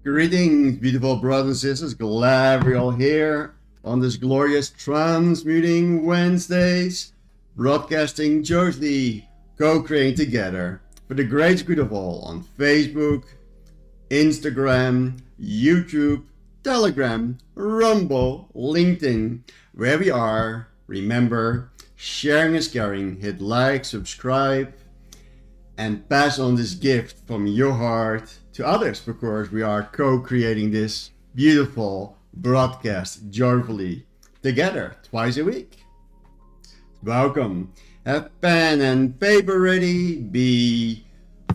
Greetings, beautiful brothers and sisters. Glad we're all here on this glorious Transmuting Wednesdays, broadcasting joyfully, co-creating together for the great good of all on Facebook, Instagram, YouTube, Telegram, Rumble, LinkedIn, where we are. Remember, sharing is caring. Hit like, subscribe, and pass on this gift from your heart to others, because we are co-creating this beautiful broadcast joyfully together twice a week. Welcome. Have pen and paper ready. Be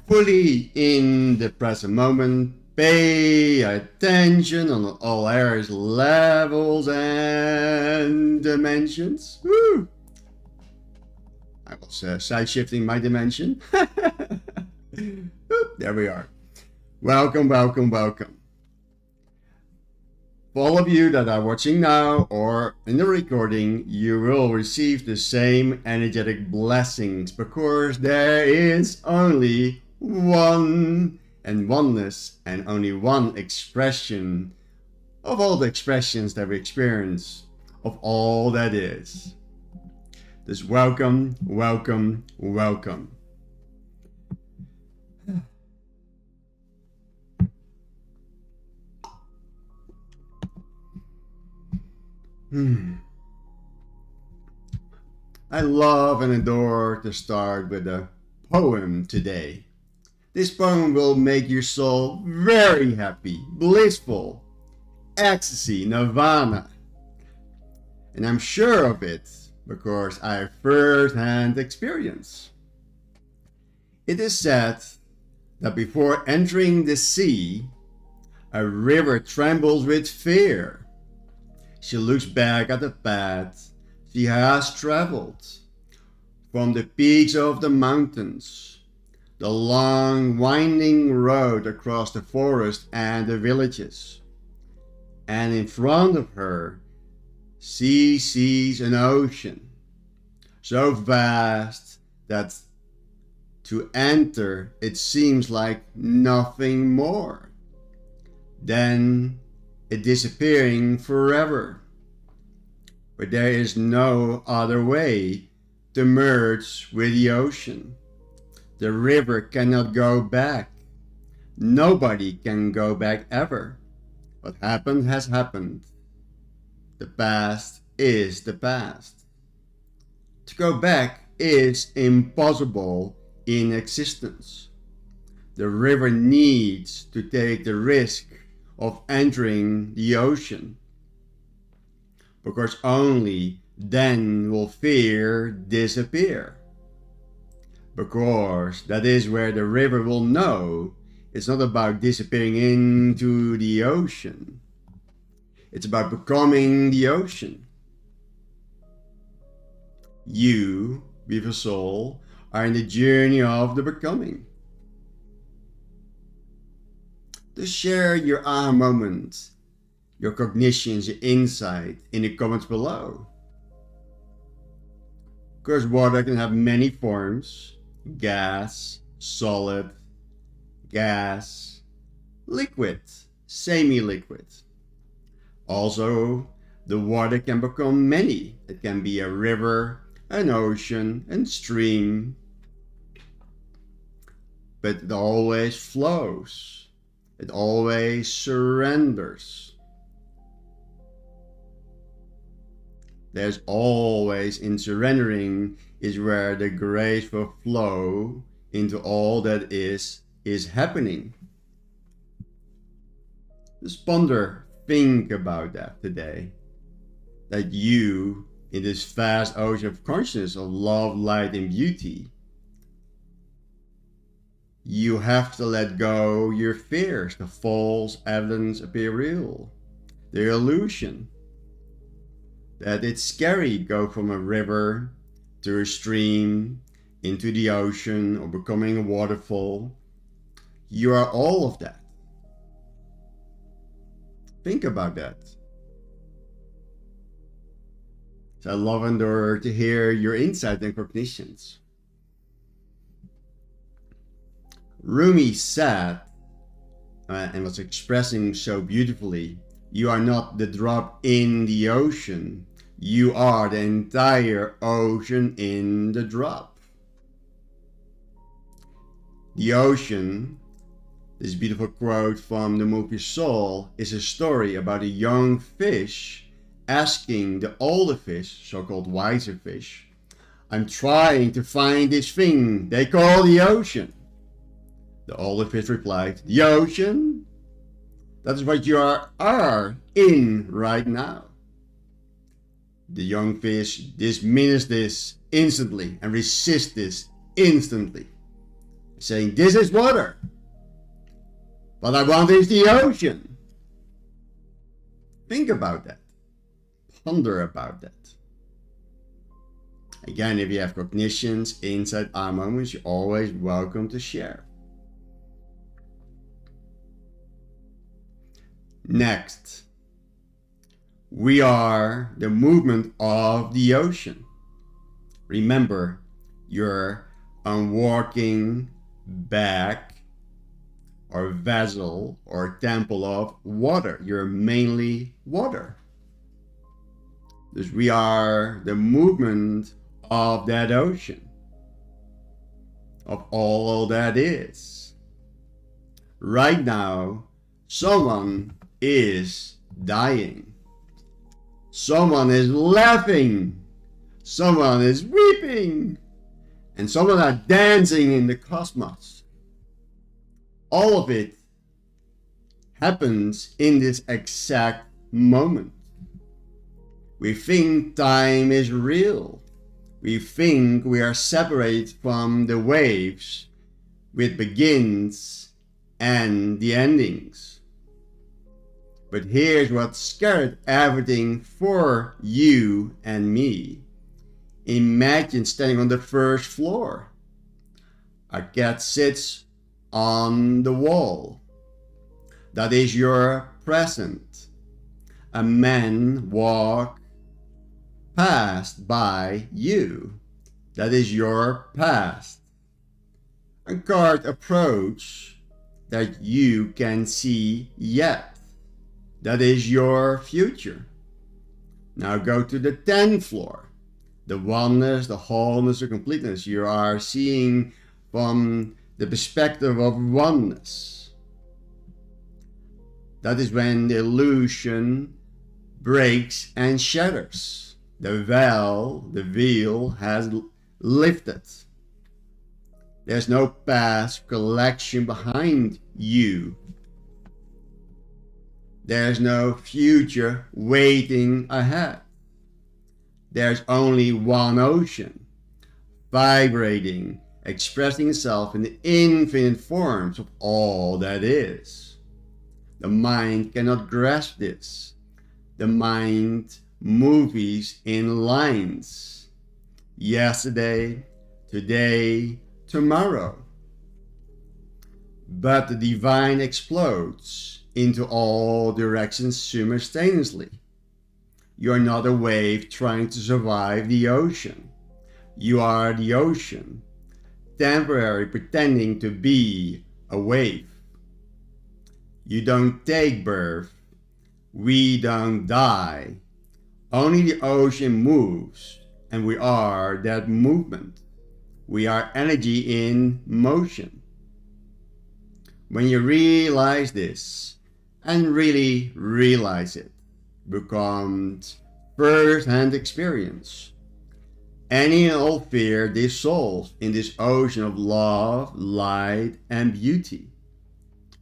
fully in the present moment. Pay attention on all areas, levels, and dimensions. Woo! I was side-shifting my dimension. There we are. Welcome, welcome, welcome. For all of you that are watching now or in the recording, you will receive the same energetic blessings, because there is only one and oneness and only one expression of all the expressions that we experience of all that is. Just welcome, welcome, welcome. I love and adore to start with a poem today. This poem will make your soul very happy, blissful, ecstasy, nirvana. And I'm sure of it, because I have first-hand experience. It is said that before entering the sea, a river trembles with fear. She looks back at the path she has traveled, from the peaks of the mountains, the long winding road across the forest and the villages. And in front of her, she sees an ocean, so vast that to enter it seems like nothing more. Then it disappearing forever. But there is no other way to merge with the ocean. The river cannot go back. Nobody can go back ever. What happened has happened. The past is the past. To go back is impossible in existence. The river needs to take the risk of entering the ocean, because only then will fear disappear. Because that is where the river will know it's not about disappearing into the ocean. It's about becoming the ocean. You, with a soul, are in the journey of the becoming. To share your aha moments, your cognitions, your insight in the comments below. Because water can have many forms: gas, solid, gas, liquid, semi-liquid. Also, the water can become many. It can be a river, an ocean, and stream. But it always flows. It always surrenders. There's always, in surrendering, is where the graceful flow into all that is happening. Just ponder, think about that today. That you, in this vast ocean of consciousness of love, light, and beauty, you have to let go your fears. The false evidence appear real. The illusion that it's scary to go from a river to a stream, into the ocean, or becoming a waterfall. You are all of that. Think about that. So I love and adore to hear your insight and cognitions. Rumi said and was expressing so beautifully, you are not the drop in the ocean. You are the entire ocean in the drop. The ocean, this beautiful quote from the movie Soul, is a story about a young fish asking the older fish, so-called wiser fish, I'm trying to find this thing they call the ocean. The older fish replied, the ocean? That is what you are in right now. The young fish dismisses this instantly and resists this instantly, saying, this is water. What I want is the ocean. Think about that. Ponder about that. Again, if you have cognitions, insight, aha moments, you're always welcome to share. Next, we are the movement of the ocean. Remember, you're a walking bag or vessel or temple of water. You're mainly water. Thus we are the movement of that ocean, of all that is. Right now, someone is dying. Someone is laughing. Someone is weeping. And someone are dancing in the cosmos. All of it happens in this exact moment. We think time is real. We think we are separate from the waves with begins and the endings. But here's what scared everything for you and me. Imagine standing on the first floor. A cat sits on the wall. That is your present. A man walks past by you. That is your past. A card approach that you can see yet. That is your future. Now go to the 10th floor. The oneness, the wholeness, the completeness. You are seeing from the perspective of oneness. That is when the illusion breaks and shatters. The veil has lifted. There's no past collection behind you. There's no future waiting ahead. There's only one ocean, vibrating, expressing itself in the infinite forms of all that is. The mind cannot grasp this. The mind movies in lines. Yesterday, today, tomorrow. But the divine explodes into all directions simultaneously. You are not a wave trying to survive the ocean. You are the ocean, temporary pretending to be a wave. You don't take birth. We don't die. Only the ocean moves, and we are that movement. We are energy in motion. When you realize this, and really realize it, becomes first-hand experience. Any and all fear dissolves in this ocean of love, light, and beauty.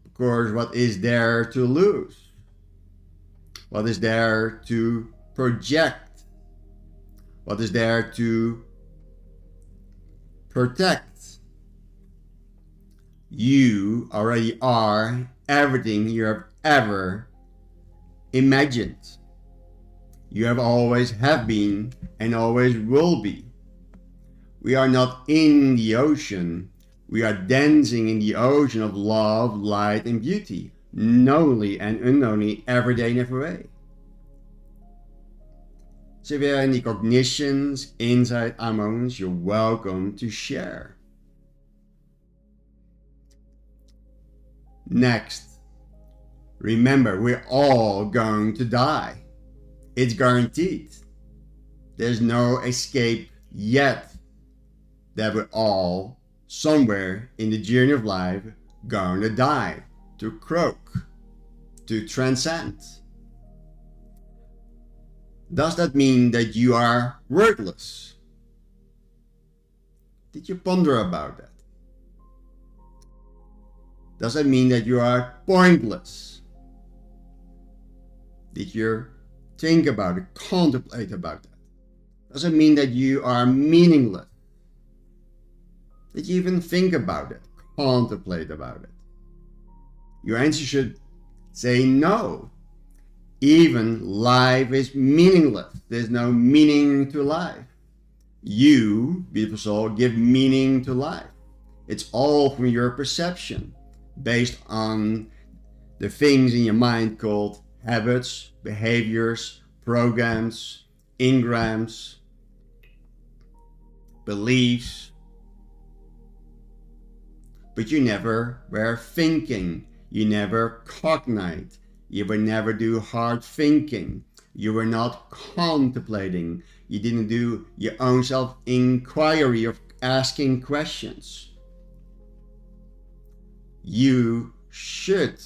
Of course, what is there to lose? What is there to project? What is there to protect? You already are everything you have ever imagined. You always have been and always will be. We are not in the ocean. We are dancing in the ocean of love, light, and beauty, knowingly and unknowingly, every day and every way. So if you have any cognitions, insight, aha moments, you're welcome to share. Next, Remember, we're all going to die. It's guaranteed. There's no escape yet that we're all somewhere in the journey of life going to die, to croak, to transcend. Does that mean that you are worthless? Did you ponder about that? Does that mean that you are pointless? Did you think about it, contemplate about that? Does it mean that you are meaningless? Did you even think about it, contemplate about it? Your answer should say no. Even life is meaningless. There's no meaning to life. You, beautiful soul, give meaning to life. It's all from your perception, based on the things in your mind called habits, behaviors, programs, engrams, beliefs. But you never were thinking. You never cognite. You would never do hard thinking. You were not contemplating. You didn't do your own self-inquiry of asking questions. You should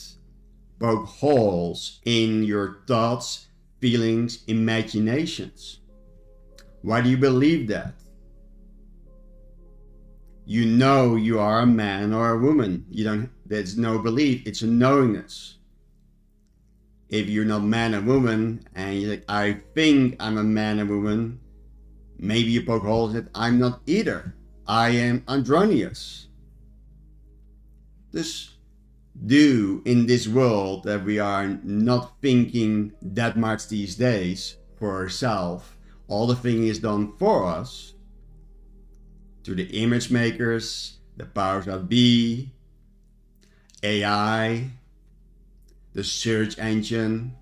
poke holes in your thoughts, feelings, imaginations. Why do you believe that? You know you are a man or a woman. There's no belief, it's a knowingness. If you're not man and woman and you're like, I think I'm a man and woman, maybe you poke holes that I'm not either. I am androgynous. Just do in this world that we are not thinking that much these days for ourselves. All the thinking is done for us through the image makers, the powers that be, AI, the search engine.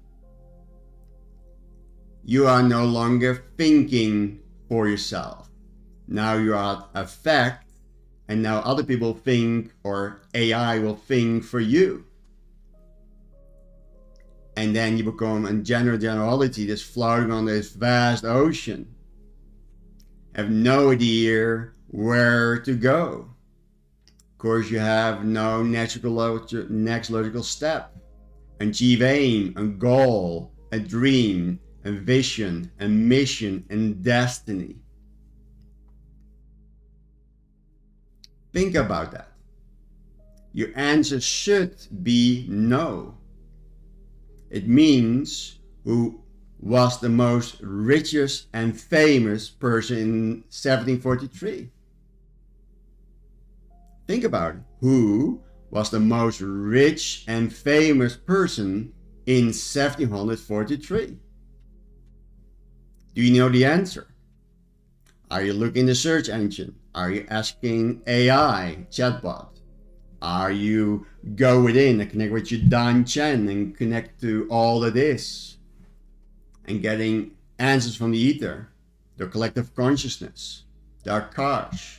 You are no longer thinking for yourself. Now you are a fact, and now other people think, or AI will think for you. And then you become a generality that's floating on this vast ocean. Have no idea where to go. Of course, you have no next logical step. A chief aim, a goal, a dream, a vision, a mission, and destiny. Think about that. Your answer should be no. It means who was the most richest and famous person in 1743. Think about it. Who was the most rich and famous person in 1743? Do you know the answer? Are you looking in the search engine? Are you asking AI, chatbot? Are you go within and connect with your Dan Chen and connect to all that is? And getting answers from the ether, the collective consciousness, the Akash.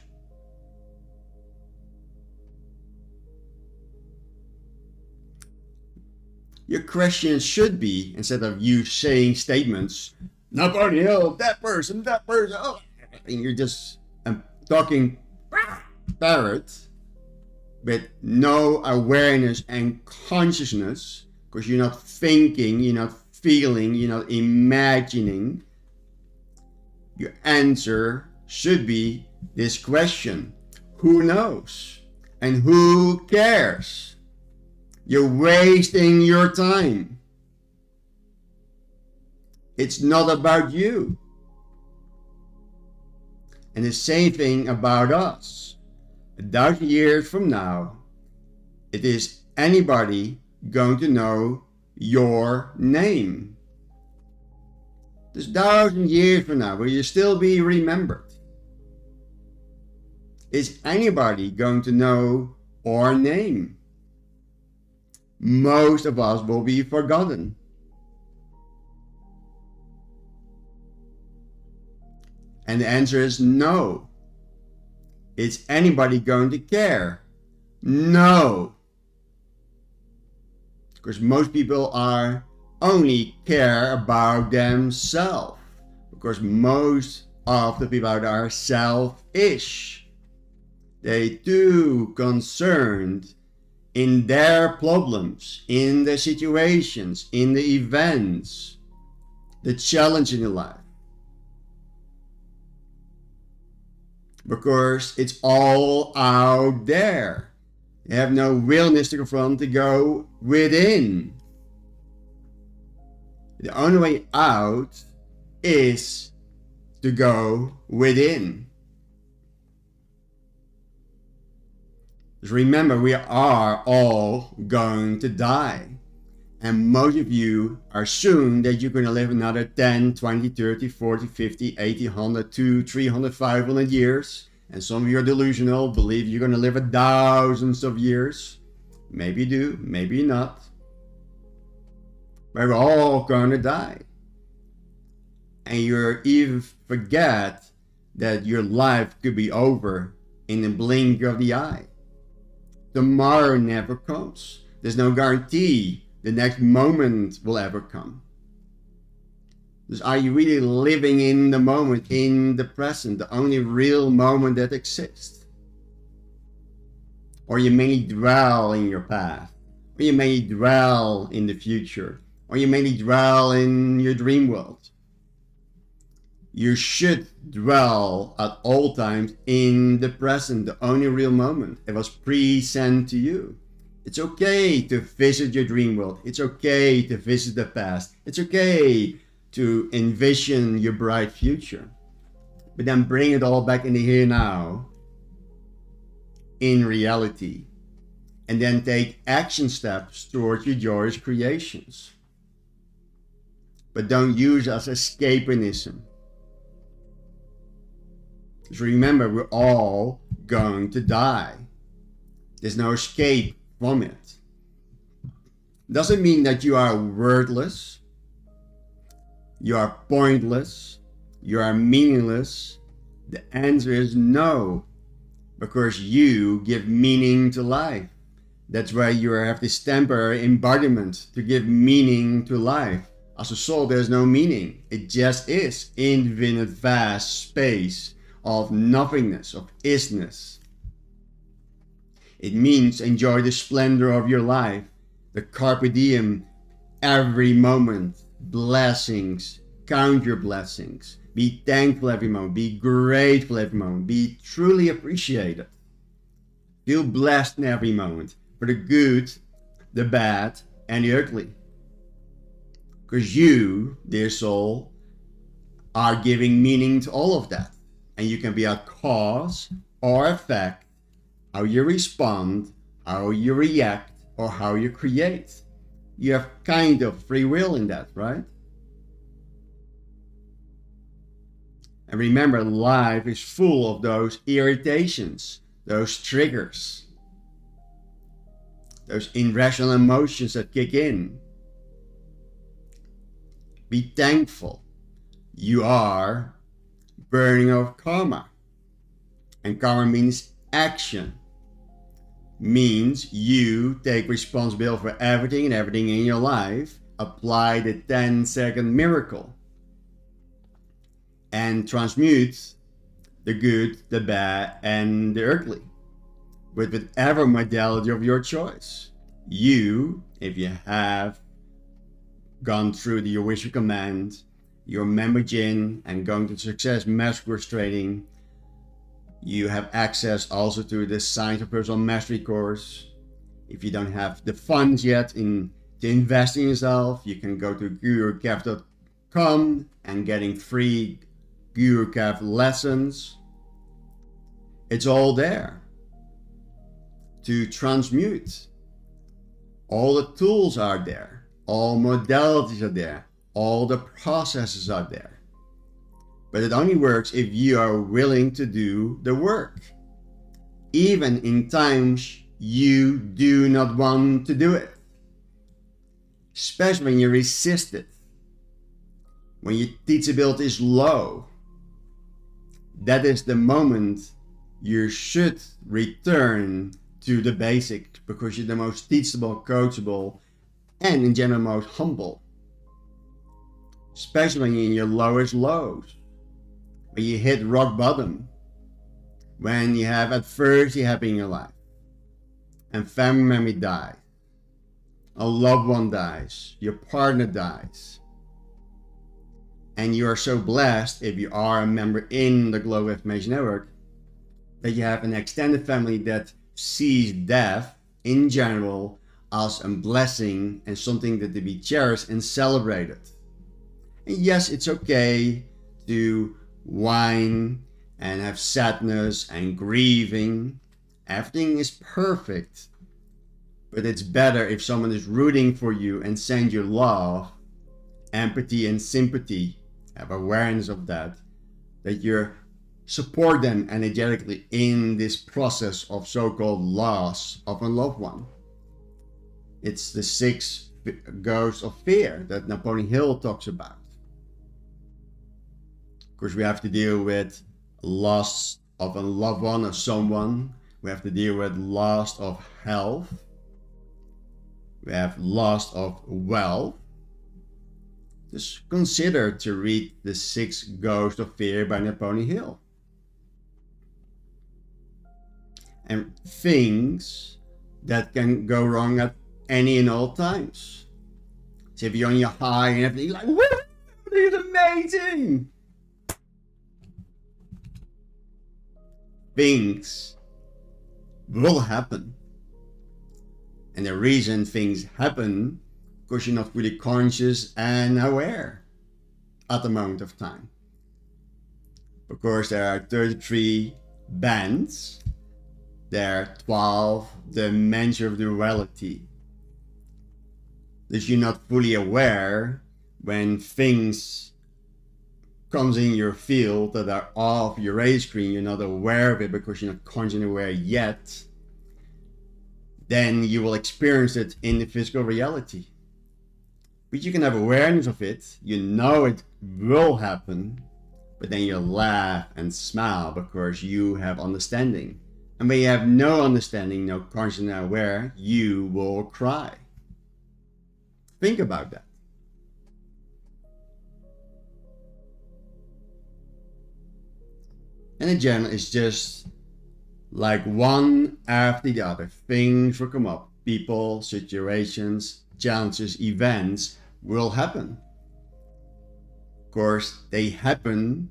Your question should be, instead of you saying statements, Napoleon, that person, oh, and you're just talking parrot with no awareness and consciousness, because you're not thinking, you're not feeling, you're not imagining. Your answer should be this question: who knows? And who cares? You're wasting your time. It's not about you. And the same thing about us. 1,000 years from now, it is anybody going to know your name? This 1,000 years from now, will you still be remembered? Is anybody going to know our name? Most of us will be forgotten. And the answer is no. Is anybody going to care? No. Because most people are only care about themselves. Because most of the people out there are selfish. They too concerned in their problems, in the situations, in the events, the challenge in your life. Because it's all out there. They have no willingness to confront, to go within. The only way out is to go within. Just remember, we are all going to die. And most of you are soon that you're going to live another 10, 20, 30, 40, 50, 80, 100, 200, 300, 500 years. And some of you are delusional, believe you're going to live thousands of years. Maybe you do, maybe not. But we're all going to die. And you even forget that your life could be over in the blink of the eye. Tomorrow never comes. There's no guarantee the next moment will ever come. So are you really living in the moment, in the present, the only real moment that exists? Or you mainly dwell in your past, or you mainly dwell in the future, or you mainly dwell in your dream world? You should dwell at all times in the present, the only real moment. It was present to you. It's okay to visit your dream world. It's okay to visit the past. It's okay to envision your bright future. But then bring it all back in the here now, in reality. And then take action steps towards your joyous creations. But don't use it as escapism. Just remember, we're all going to die. There's no escape from it. Doesn't mean that you are worthless, you are pointless, you are meaningless. The answer is no, because you give meaning to life. That's why you have this temporary embodiment to give meaning to life. As a soul, there's no meaning. It just is infinite vast space of nothingness, of isness. It means enjoy the splendor of your life, the carpe diem, every moment, blessings, count your blessings, be thankful every moment, be grateful every moment, be truly appreciated. Feel blessed in every moment, for the good, the bad, and the ugly. Because you, dear soul, are giving meaning to all of that. And you can be a cause or effect, how you respond, how you react, or how you create. You have kind of free will in that, right? And remember, life is full of those irritations, those triggers, those irrational emotions that kick in. Be thankful. You are burning of karma. And karma means action. Means you take responsibility for everything and everything in your life. Apply the 10-second miracle. And transmute the good, the bad, and the ugly. With whatever modality of your choice. You, if you have gone through the Your Wish Your Command, your member gin, and going to Success Master Training, you have access also to the Science of Personal Mastery course. If you don't have the funds yet to invest in yourself, you can go to gurukev.com and getting free Guru Kev lessons. It's all there to transmute. All the tools are there. All modalities are there. All the processes are there. But it only works if you are willing to do the work. Even in times you do not want to do it. Especially when you resist it. When your teachability is low. That is the moment you should return to the basics, because you're the most teachable, coachable, and in general most humble, especially in your lowest lows, when you hit rock bottom, when you have adversity happening in your life, and family member dies, a loved one dies, your partner dies, and you are so blessed if you are a member in the Global Affirmation Network that you have an extended family that sees death in general as a blessing and something that to be cherished and celebrated. And yes, it's okay to whine and have sadness and grieving. Everything is perfect. But it's better if someone is rooting for you and send you love, empathy and sympathy, have awareness of that you support them energetically in this process of so-called loss of a loved one. It's the 6 ghosts of fear that Napoleon Hill talks about. Of course, we have to deal with loss of a loved one or someone. We have to deal with loss of health. We have loss of wealth. Just consider to read The 6 Ghosts of Fear by Napoleon Hill. And things that can go wrong at any and all times. So if you're on your high and everything, like, woo, it's amazing. Things will happen. And the reason things happen, because you're not fully conscious and aware at the moment of time. Of course, there are 33 bands. There are 12 dimensions of duality. That you're not fully aware when things comes in your field that are off your radar screen, you're not aware of it because you're not consciously aware yet, then you will experience it in the physical reality. But you can have awareness of it, you know it will happen, but then you laugh and smile because you have understanding. And when you have no understanding, no conscious and aware, you will cry. Think about that. And in general, it's just like one after the other. Things will come up. People, situations, challenges, events will happen. Of course, they happen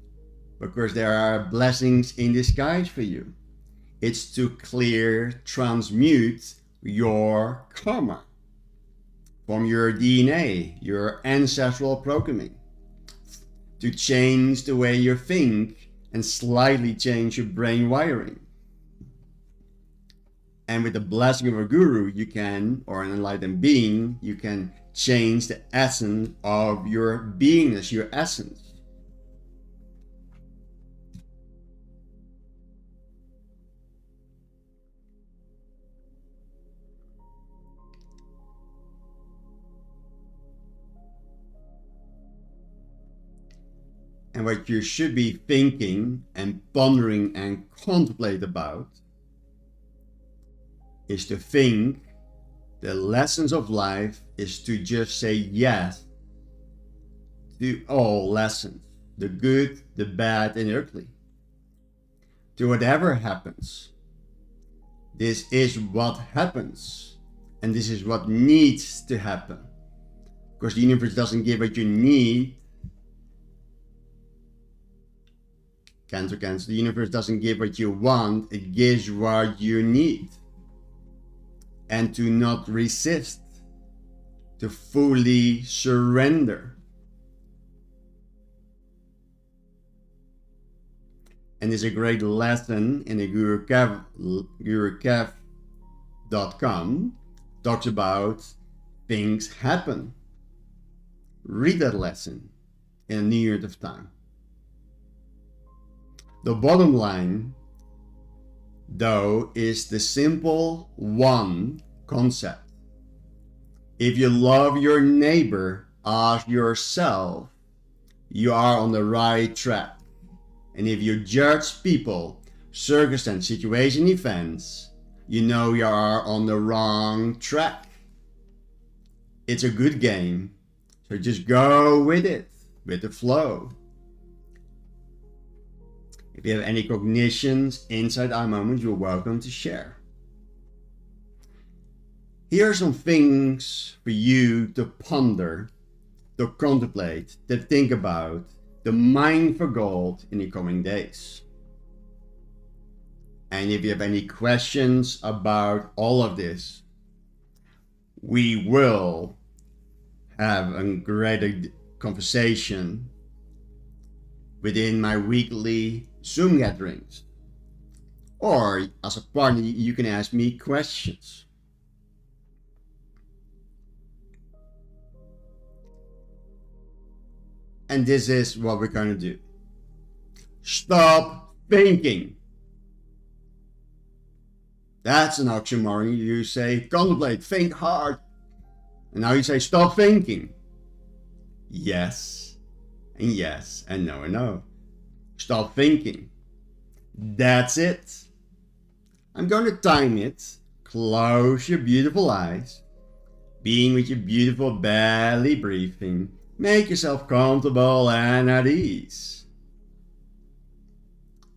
because there are blessings in disguise for you. It's to transmute your karma from your DNA, your ancestral programming, to change the way you think and slightly change your brain wiring. And with the blessing of a guru, you can, or an enlightened being, you can change the essence of your beingness, your essence. And what you should be thinking and pondering and contemplate about is to think the lessons of life is to just say yes to all lessons, the good, the bad, and earthly. To whatever happens. This is what happens, and this is what needs to happen. Because the universe doesn't give what you need. Cancer. The universe doesn't give what you want, it gives what you need. And to not resist, to fully surrender. And there's a great lesson in the gurukev.com, talks about things happen. Read that lesson in a new year of time. The bottom line, though, is the simple one concept. If you love your neighbor as yourself, you are on the right track. And if you judge people, circumstance, situation, events, you know you are on the wrong track. It's a good game, so just go with it, with the flow. If you have any cognitions, insight, eye moments, you're welcome to share. Here are some things for you to ponder, to contemplate, to think about, to mine for gold in the coming days. And if you have any questions about all of this, we will have a greater conversation within my weekly Zoom gatherings. Or as a partner, you can ask me questions. And this is what we're going to do. Stop thinking. That's an oxymoron. You say, contemplate, think hard. And now you say, stop thinking. Yes, and no, and no. Stop thinking. That's it. I'm going to time it. Close your beautiful eyes. Being with your beautiful belly breathing. Make yourself comfortable and at ease.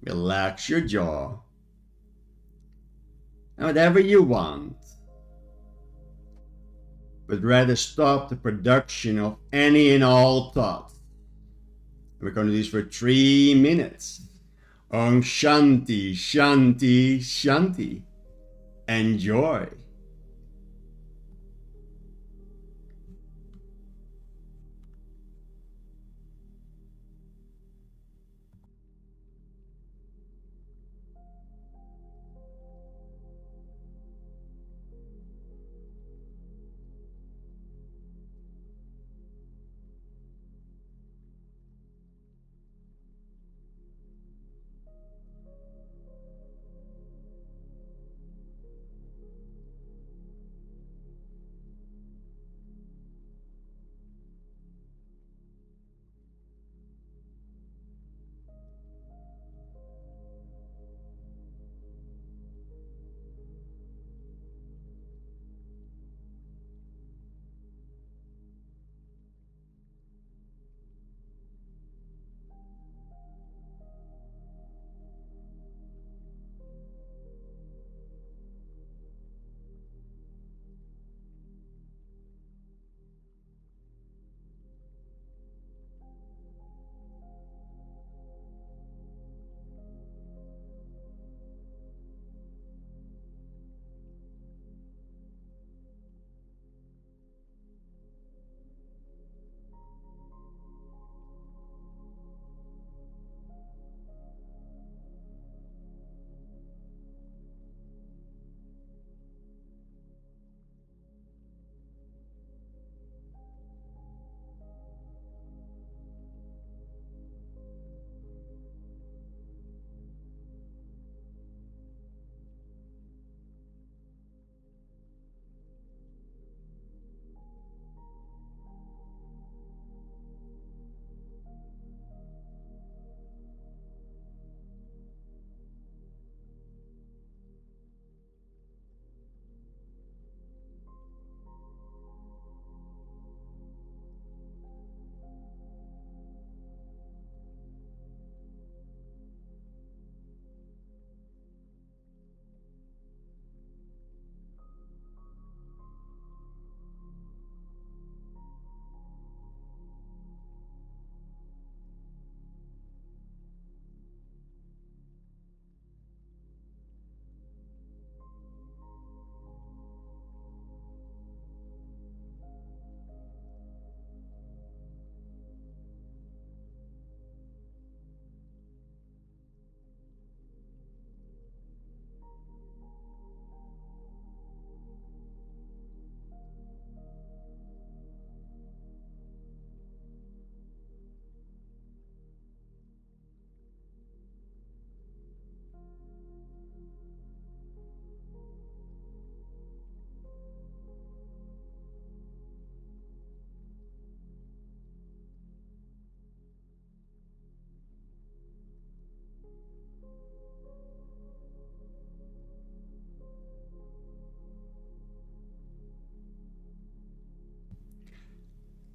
Relax your jaw. And whatever you want. But rather stop the production of any and all thoughts. We're going to do this for 3 minutes. Om Shanti, Shanti, Shanti. Enjoy.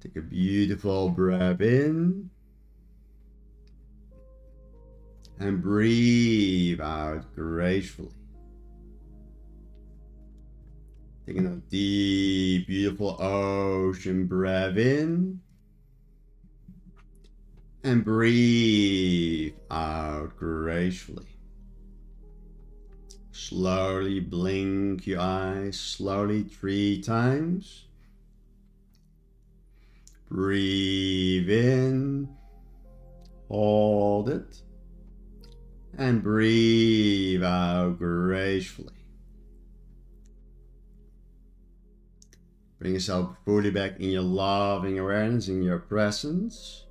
Take a beautiful breath in. And breathe out gracefully. Taking a deep, beautiful ocean breath in. And breathe out gracefully. Slowly blink your eyes, slowly 3 times. Breathe in, hold it, and breathe out gracefully. Bring yourself fully back in your loving awareness, in your presence.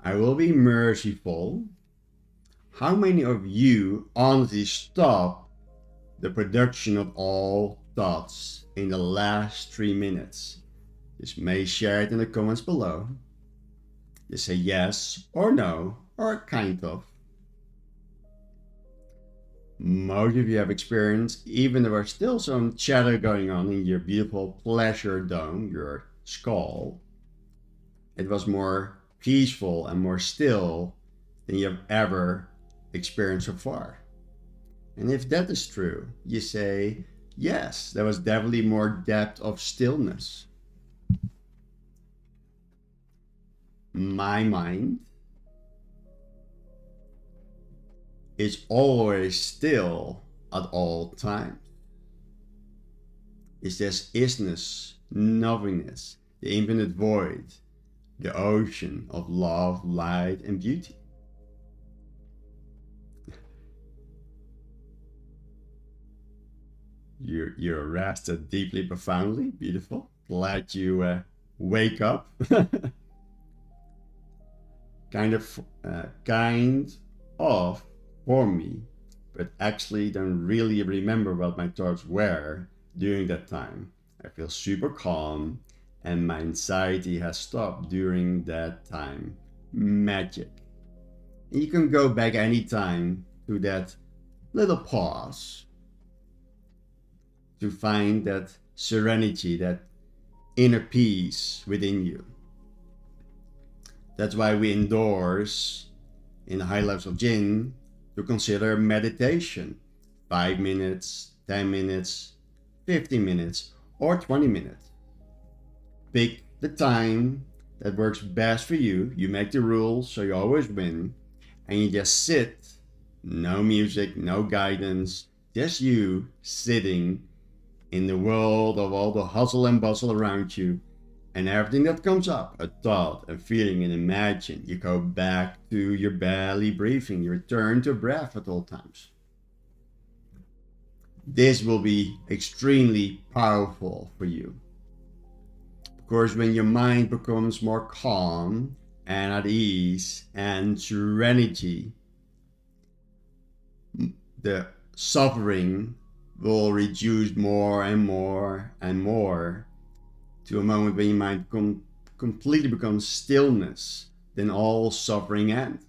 I will be merciful. How many of you honestly stop the production of all thoughts in the last 3 minutes? Just may share it in the comments below. Just say yes or no, or kind of. Most of you have experienced, even though there's still some chatter going on in your beautiful pleasure dome, your skull, it was more peaceful and more still than you've ever experienced so far. And if that is true, you say, yes, there was definitely more depth of stillness. My mind is always still at all times. It's this isness, nothingness, the infinite void, the ocean of love, light, and beauty. You're rested deeply, profoundly, beautiful. Glad you wake up. kind of for me, but actually don't really remember what my thoughts were during that time. I feel super calm, and my anxiety has stopped during that time. Magic. And you can go back anytime to that little pause to find that serenity, that inner peace within you. That's why we endorse in the high levels of Jinn to consider meditation. 5 minutes, 10 minutes, 15 minutes, or 20 minutes. Pick the time that works best for you. You make the rules, so you always win. And you just sit, no music, no guidance, just you sitting in the world of all the hustle and bustle around you. And everything that comes up, a thought, a feeling, and imagine, you go back to your belly breathing. You return to breath at all times. This will be extremely powerful for you. Of course, when your mind becomes more calm and at ease and serenity, the suffering will reduce more and more and more to a moment when your mind completely becomes stillness, then all suffering ends.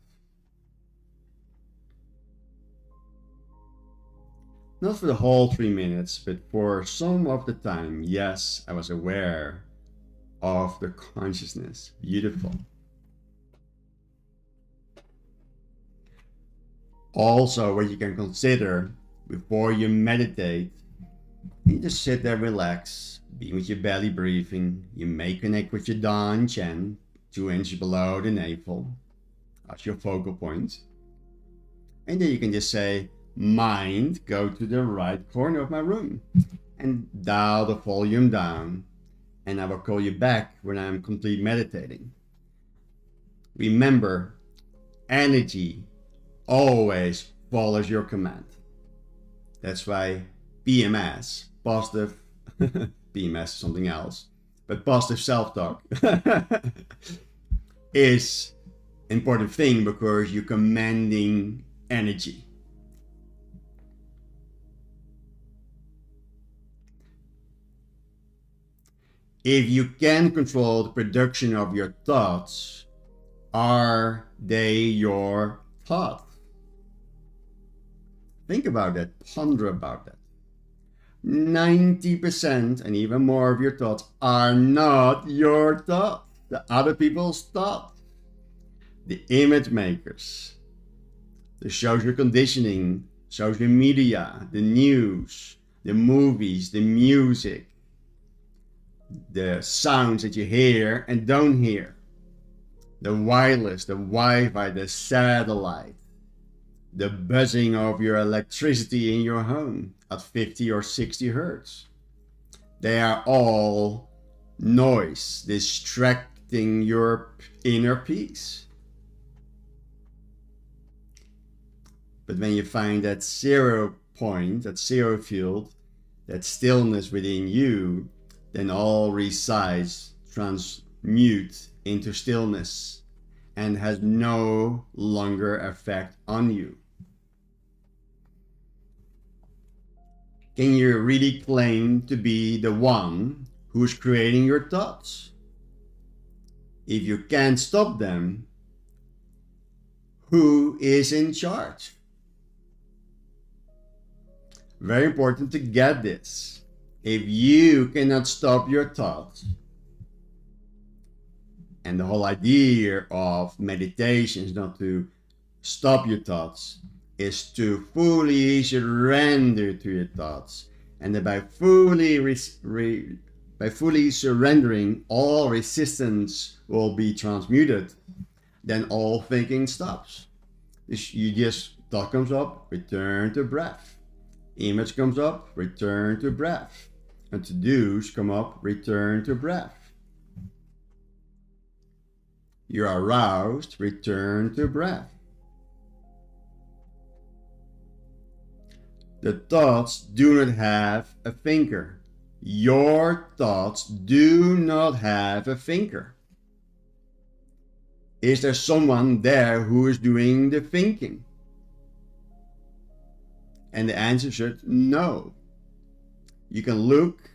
Not for the whole 3 minutes, but for some of the time, yes, I was aware of the consciousness. Beautiful. Also, what you can consider before you meditate, you just sit there, relax, be with your belly breathing. You may connect with your Dan Chen, 2 inches below the navel, as your focal point. And then you can just say, mind, go to the right corner of my room and dial the volume down, and I will call you back when I'm complete meditating. Remember, energy always follows your command. That's why PMS, positive, PMS is something else, but positive self-talk is an important thing because you're commanding energy. If you can control the production of your thoughts, are they your thoughts? Think about that. Ponder about that. 90% and even more of your thoughts are not your thoughts. The other people's thoughts. The image makers. The social conditioning, social media, the news, the movies, the music, the sounds that you hear and don't hear, the wireless, the Wi-Fi, the satellite, the buzzing of your electricity in your home at 50 or 60 hertz. They are all noise distracting your inner peace. But when you find that 0 point, that 0 field, that stillness within you, then all resides transmute into stillness and has no longer effect on you. Can you really claim to be the one who's creating your thoughts? If you can't stop them, who is in charge? Very important to get this. If you cannot stop your thoughts, and the whole idea of meditation is not to stop your thoughts, is to fully surrender to your thoughts. And that by fully surrendering, all resistance will be transmuted. Then all thinking stops. You just, thought comes up, return to breath. Image comes up, return to breath. And to-dos come up, return to breath. You're aroused, return to breath. The thoughts do not have a thinker. Your thoughts do not have a thinker. Is there someone there who is doing the thinking? And the answer is no. You can look,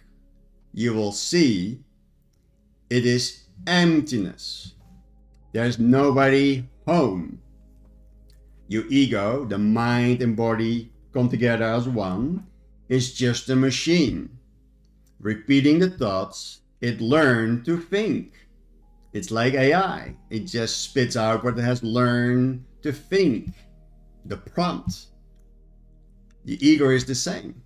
you will see it is emptiness. There's nobody home. Your ego, the mind and body come together as one, is just a machine. Repeating the thoughts, it learned to think. It's like AI. It just spits out what it has learned to think. The prompt. The ego is the same.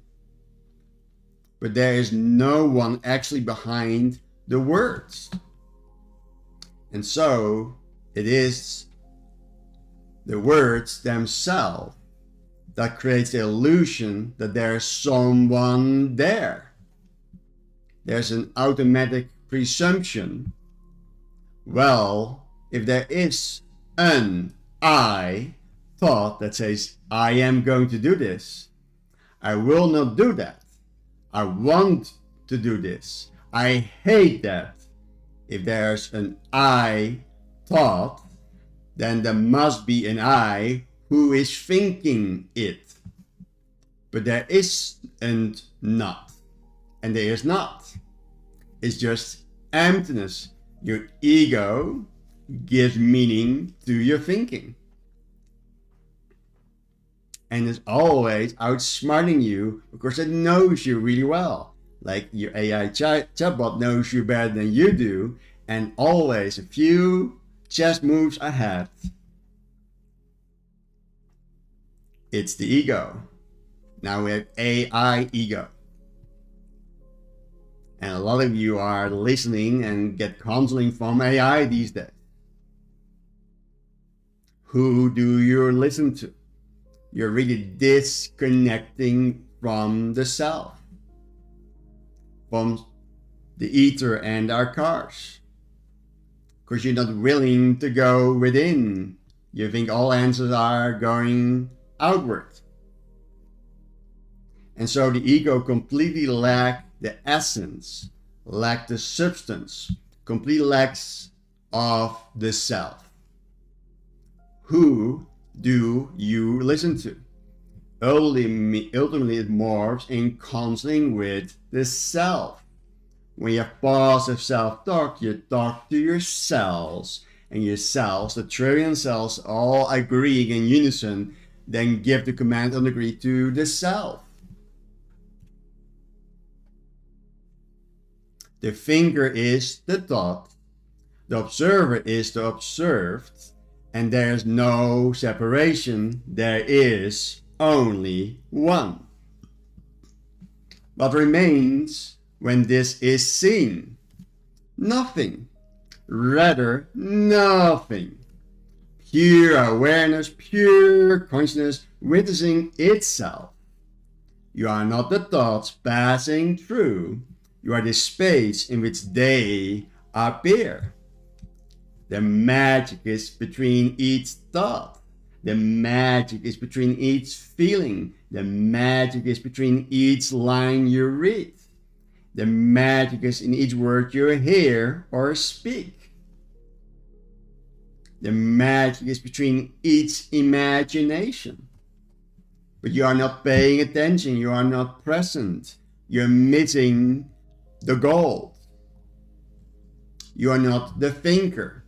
But there is no one actually behind the words. And so it is the words themselves that creates the illusion that there's someone there. There's an automatic presumption. Well, if there is an I thought that says, I am going to do this, I will not do that. I want to do this. I hate that. If there's an I thought, then there must be an I who is thinking it. But there is and not. And there is not. It's just emptiness. Your ego gives meaning to your thinking. And is always outsmarting you because it knows you really well. Like your AI chatbot knows you better than you do, and always a few chess moves ahead. It's the ego. Now we have AI ego. And a lot of you are listening and get counseling from AI these days. Who do you listen to? You're really disconnecting from the self, from the ether and our cars, because you're not willing to go within. You think all answers are going outward. And so the ego completely lacks the essence, lacks the substance, completely lacks of the self. Who do you listen to? Ultimately it morphs in counseling with the self. When you have positive self-talk, you talk to your cells, and your cells, the trillion cells, all agreeing in unison then give the command on agree to the self. The thinker is the thought, the observer is the observed, and there is no separation, there is only one. What remains when this is seen? Nothing, rather nothing. Pure awareness, pure consciousness, witnessing itself. You are not the thoughts passing through, you are the space in which they appear. The magic is between each thought. The magic is between each feeling. The magic is between each line you read. The magic is in each word you hear or speak. The magic is between each imagination. But you are not paying attention. You are not present. You're missing the gold. You are not the thinker.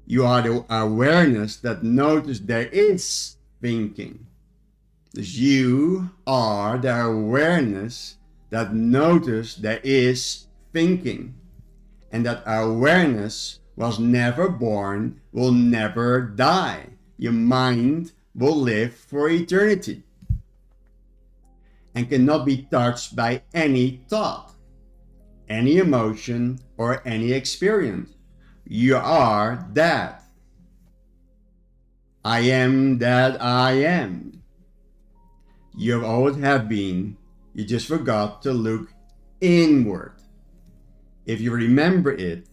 You are the awareness that notices there is thinking. Dus you are the awareness that notices there is thinking. And that awareness was never born, will never die. Your mind will live for eternity. And cannot be touched by any thought, any emotion, or any experience. You are that. I am that I am. You always have been. You just forgot to look inward. If you remember it,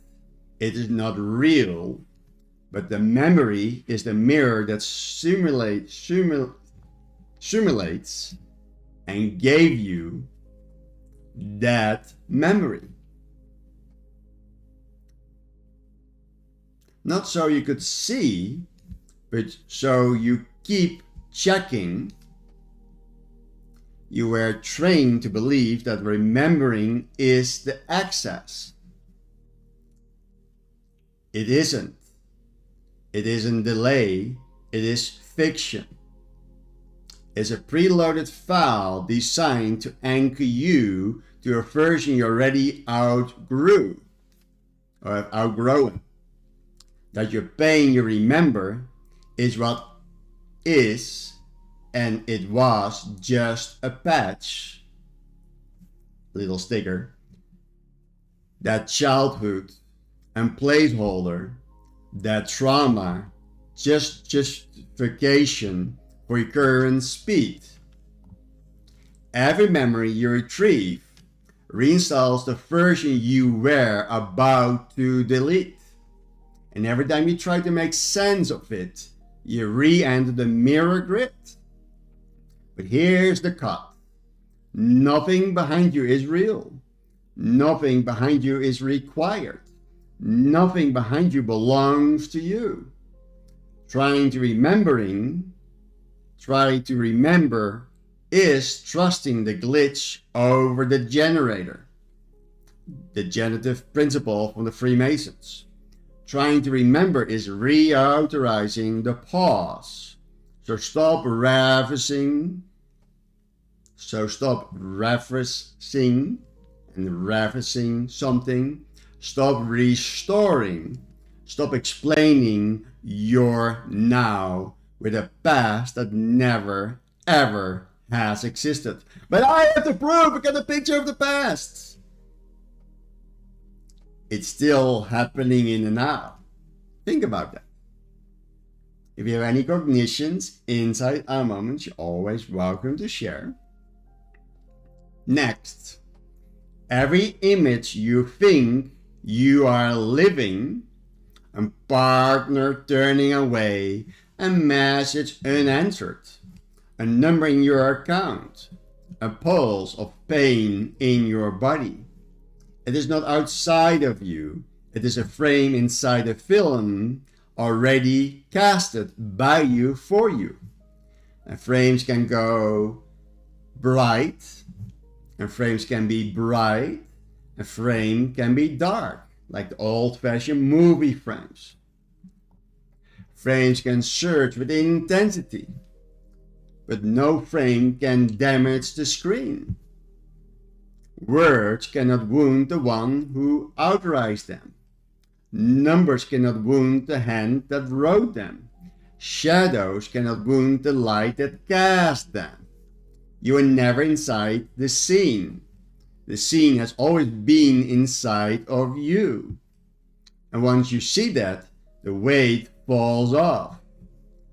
it is not real, but the memory is the mirror that simulates and gave you that memory. Not so you could see, but so you keep checking. You were trained to believe that remembering is the access. It isn't. It isn't delay, it is fiction. It's a preloaded file designed to anchor you to a version you already outgrew or have outgrown. That your pain you remember is what is, and it was just a patch, little sticker, that childhood and placeholder, that trauma, just justification for your current speed. Every memory you retrieve reinstalls the version you were about to delete. And every time you try to make sense of it, you re-enter the mirror grid. But here's the cut. Nothing behind you is real. Nothing behind you is required. Nothing behind you belongs to you. Trying to remember is trusting the glitch over the generator. The generative principle from the Freemasons. Trying to remember is reauthorizing the pause. So stop referencing and referencing something. Stop restoring. Stop explaining your now with a past that never ever has existed. But I have the proof, I got a picture of the past. It's still happening in the now. Think about that. If you have any cognitions, insight, or moments, you're always welcome to share. Next, every image you think you are living, a partner turning away, a message unanswered, a number in your account, a pulse of pain in your body. It is not outside of you. It is a frame inside a film already casted by you for you. And frames can go bright, and frames can be bright, a frame can be dark, like the old-fashioned movie frames. Frames can surge with intensity. but no frame can damage the screen. Words cannot wound the one who authorized them. Numbers cannot wound the hand that wrote them. Shadows cannot wound the light that cast them. You are never inside the scene. The scene has always been inside of you. And once you see that, the weight falls off.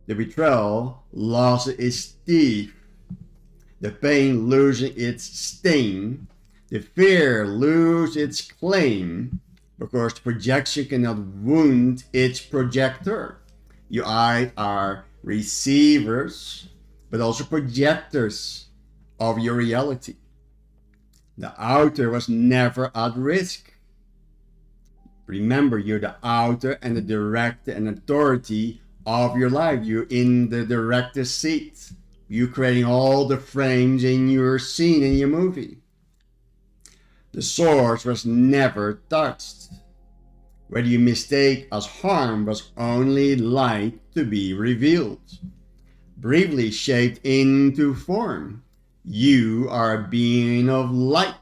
The betrayal loses its teeth. The pain loses its sting. The fear loses its claim, because the projection cannot wound its projector. You are receivers, but also projectors of your reality. The outer was never at risk. Remember, you're the author and the director and authority of your life. You're in the director's seat. You're creating all the frames in your scene, in your movie. The source was never touched. What you mistake as harm was only light to be revealed. Briefly shaped into form, you are a being of light.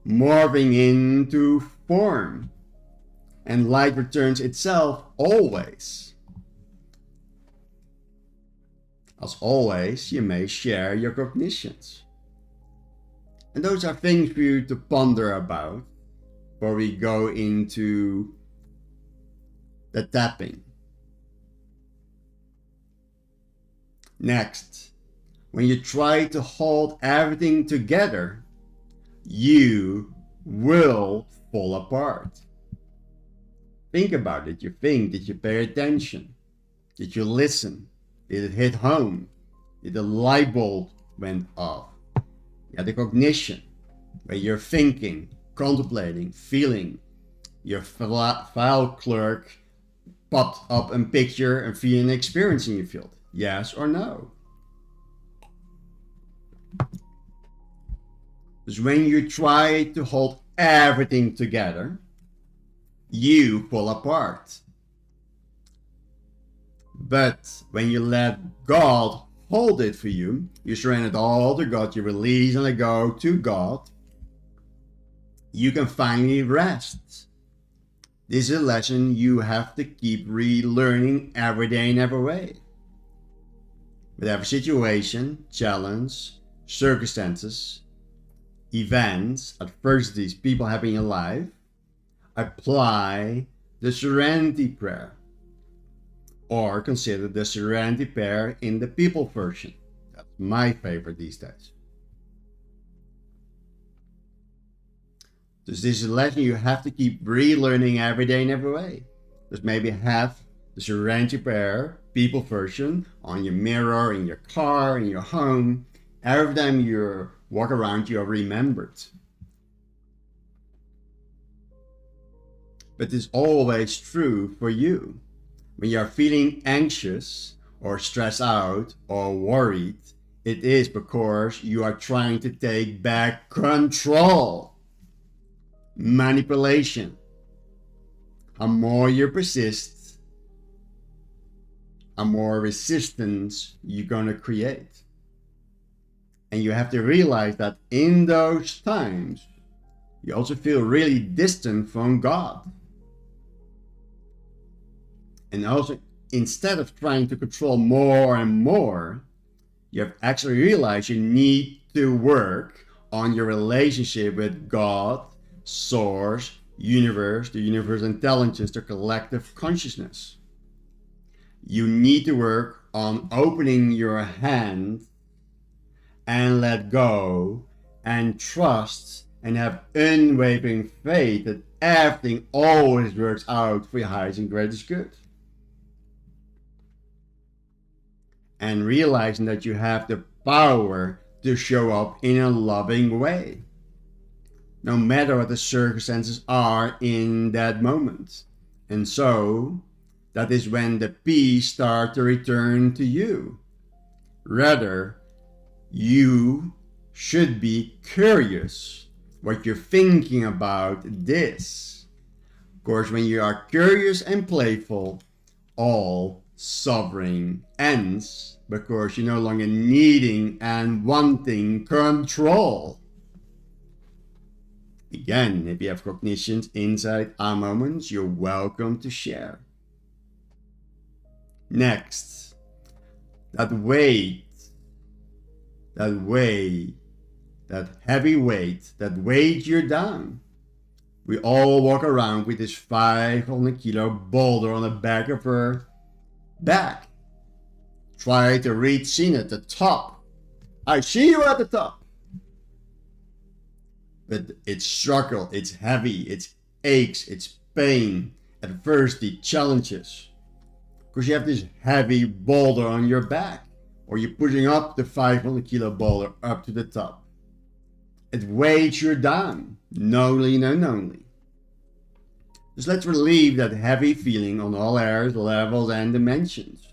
Morphing into form, and light returns itself always. As always, you may share your cognitions. And those are things for you to ponder about before we go into the tapping. Next, when you try to hold everything together, you will fall apart. Think about it. You think, did you pay attention? Did you listen? Did it hit home? Did the light bulb went off? You had the cognition, where you're thinking, contemplating, feeling. Your file clerk popped up a picture and feeling and experience in your field. Yes or no? Because when you try to hold everything together, you fall apart. But when you let God hold it for you, you surrender it all to God, you release and let go to God, you can finally rest. This is a lesson you have to keep relearning every day in every way. With every situation, challenge, circumstances, events, adversities people have in your life, apply the serenity prayer. Or consider the serenity prayer in the people version. That's my favorite these days. So this is a lesson you have to keep relearning every day in every way. Just maybe have the serenity prayer, people version, on your mirror, in your car, in your home. Every time you walk around, you are remembered. But it's always true for you. When you are feeling anxious or stressed out or worried, it is because you are trying to take back control. Manipulation. The more you persist, the more resistance you're going to create. And you have to realize that in those times, you also feel really distant from God. And also, instead of trying to control more and more, you have actually realized you need to work on your relationship with God, Source, Universe, the universe intelligence, the collective consciousness. You need to work on opening your hand and let go and trust and have unwavering faith that everything always works out for your highest and greatest good. And realizing that you have the power to show up in a loving way, no matter what the circumstances are in that moment. And so, that is when the peace starts to return to you. Rather, you should be curious what you're thinking about this. Of course, when you are curious and playful, all suffering ends because you're no longer needing and wanting control. Again, if you have cognitions, insight, aha moments, you're welcome to share. Next, that weight, that heavy weight, that weight you're down. We all walk around with this 500 kilo boulder on the back of her back. Try to reach scene at the top. I see you at the top. But it's struggle, it's heavy, it's aches, it's pain, adversity, challenges. Because you have this heavy boulder on your back. Or you're pushing up the 500 kilo boulder up to the top. It weighs you down, knowingly and unknowingly. Just let's relieve that heavy feeling on all areas, levels, and dimensions.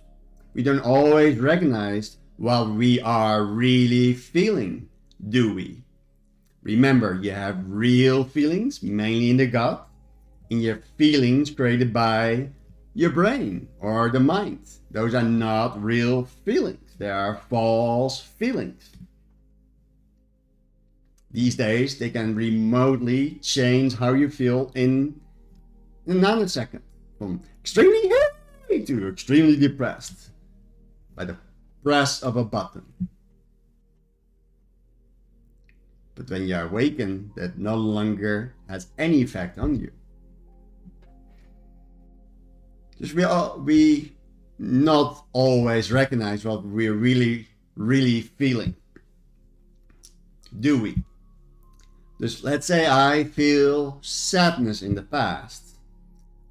We don't always recognize what we are really feeling, do we? Remember, you have real feelings, mainly in the gut, and you have feelings created by your brain or the mind. Those are not real feelings. They are false feelings. These days, they can remotely change how you feel in a nanosecond. From extremely happy to extremely depressed. By the press of a button. But when you awaken, that no longer has any effect on you. Just we not always recognize what we're really feeling. Do we? Just let's say I feel sadness in the past.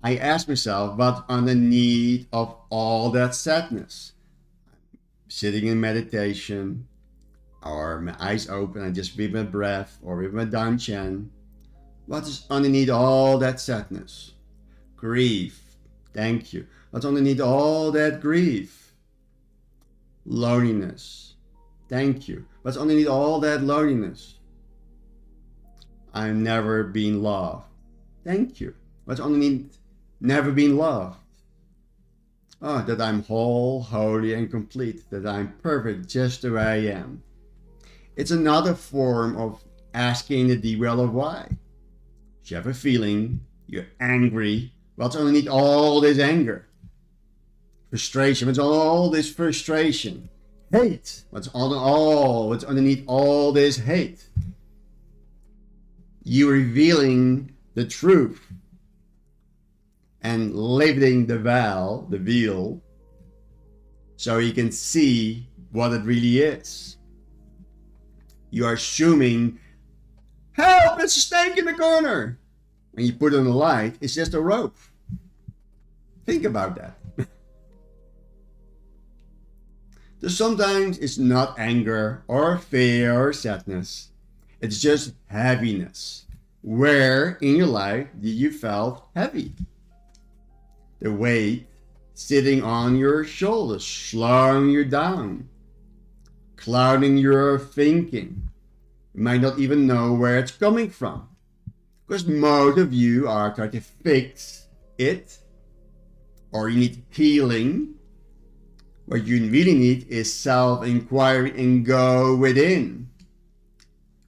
I ask myself what's underneath of all that sadness. Sitting in meditation, or my eyes open, I just breathe my breath, or with my down chin. What is underneath all that sadness? Grief. Thank you. What's underneath all that grief? Loneliness. Thank you. What's underneath all that loneliness? I've never been loved. Thank you. What's underneath never been loved? Oh, that I'm whole, holy, and complete. That I'm perfect just the way I am. It's another form of asking the deep well of why. You have a feeling, you're angry. What's underneath all this anger? Frustration. What's all this frustration? Hate. What's underneath all this hate? You revealing the truth and lifting the veil, so you can see what it really is. You are assuming, help, it's a snake in the corner. When you put on the light, it's just a rope. Think about that. So sometimes it's not anger or fear or sadness. It's just heaviness. Where in your life did you felt heavy? The weight sitting on your shoulders, slowing you down, clouding your thinking. You might not even know where it's coming from. Because most of you are trying to fix it, or you need healing. What you really need is self-inquiry and go within.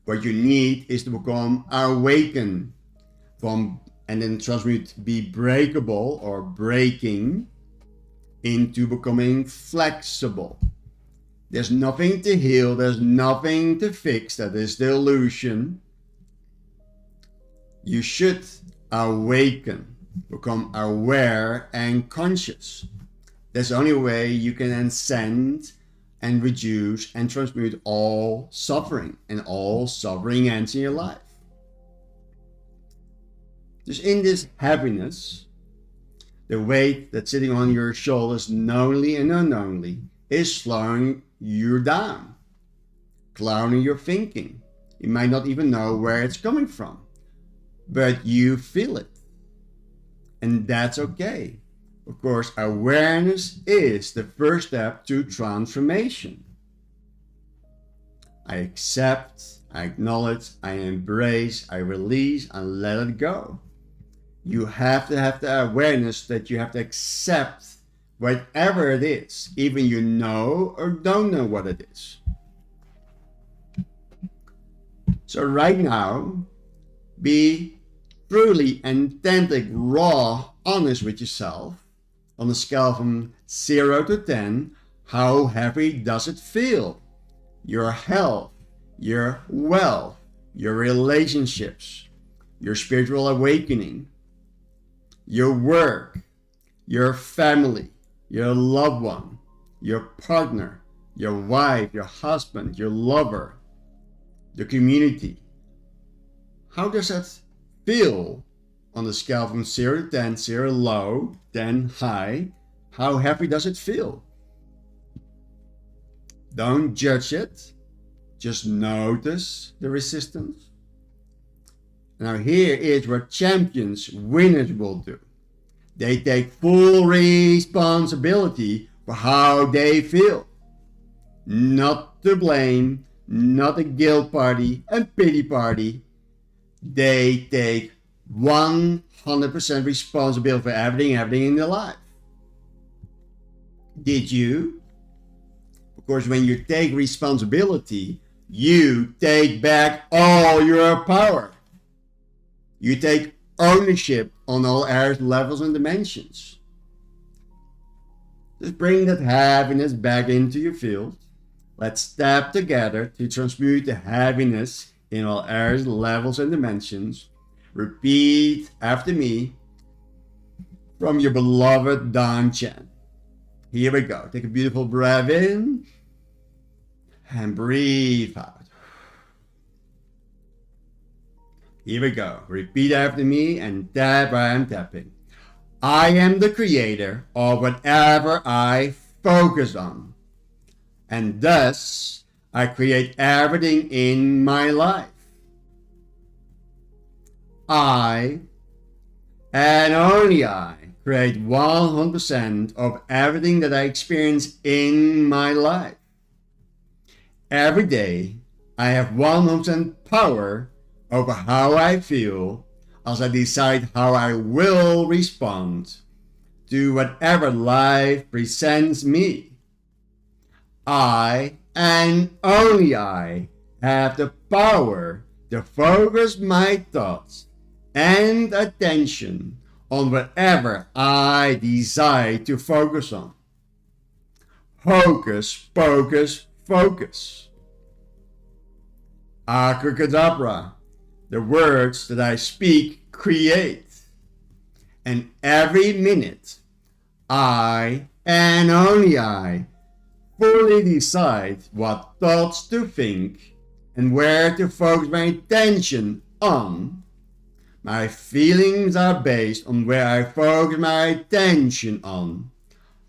What you need is to become awakened from, and then transmute, be breakable or breaking into becoming flexible. There's nothing to heal, there's nothing to fix, that is the illusion. You should awaken, become aware and conscious. That's the only way you can ascend and reduce and transmute all suffering, and all suffering ends in your life. Just in this heaviness, the weight that's sitting on your shoulders, knowingly and unknowingly, is slowing you down, clouding your thinking. You might not even know where it's coming from, but you feel it. And that's okay. Of course, awareness is the first step to transformation. I accept, I acknowledge, I embrace, I release, and let it go. You have to have the awareness that you have to accept whatever it is, even you know or don't know what it is. So right now, be truly authentic, raw, honest with yourself. On a scale from 0 to 10, how happy does it feel? Your health, your wealth, your relationships, your spiritual awakening, your work, your family, your loved one, your partner, your wife, your husband, your lover, the community. How does that feel on the scale from 0 to 10, 0 low, 10 high? How happy does it feel? Don't judge it. Just notice the resistance. Now here is what champions, winners will do. They take full responsibility for how they feel. Not to blame, not a guilt party and pity party. They take 100% responsibility for everything in their life. Did you? Of course, when you take responsibility, you take back all your power. You take ownership on all areas, levels, and dimensions. Just bring that heaviness back into your field. Let's step together to transmute the heaviness in all areas, levels, and dimensions. Repeat after me from your beloved Don Chen. Here we go. Take a beautiful breath in and breathe out. Here we go. Repeat after me and tap where I'm tapping. I am the creator of whatever I focus on. And thus, I create everything in my life. I, and only I, create 100% of everything that I experience in my life. Every day, I have 100% power over how I feel as I decide how I will respond to whatever life presents me. I, and only I, have the power to focus my thoughts and attention on whatever I decide to focus on. Hocus pocus focus. Abracadabra. The words that I speak create. And every minute, I, and only I, fully decide what thoughts to think and where to focus my attention on. My feelings are based on where I focus my attention on,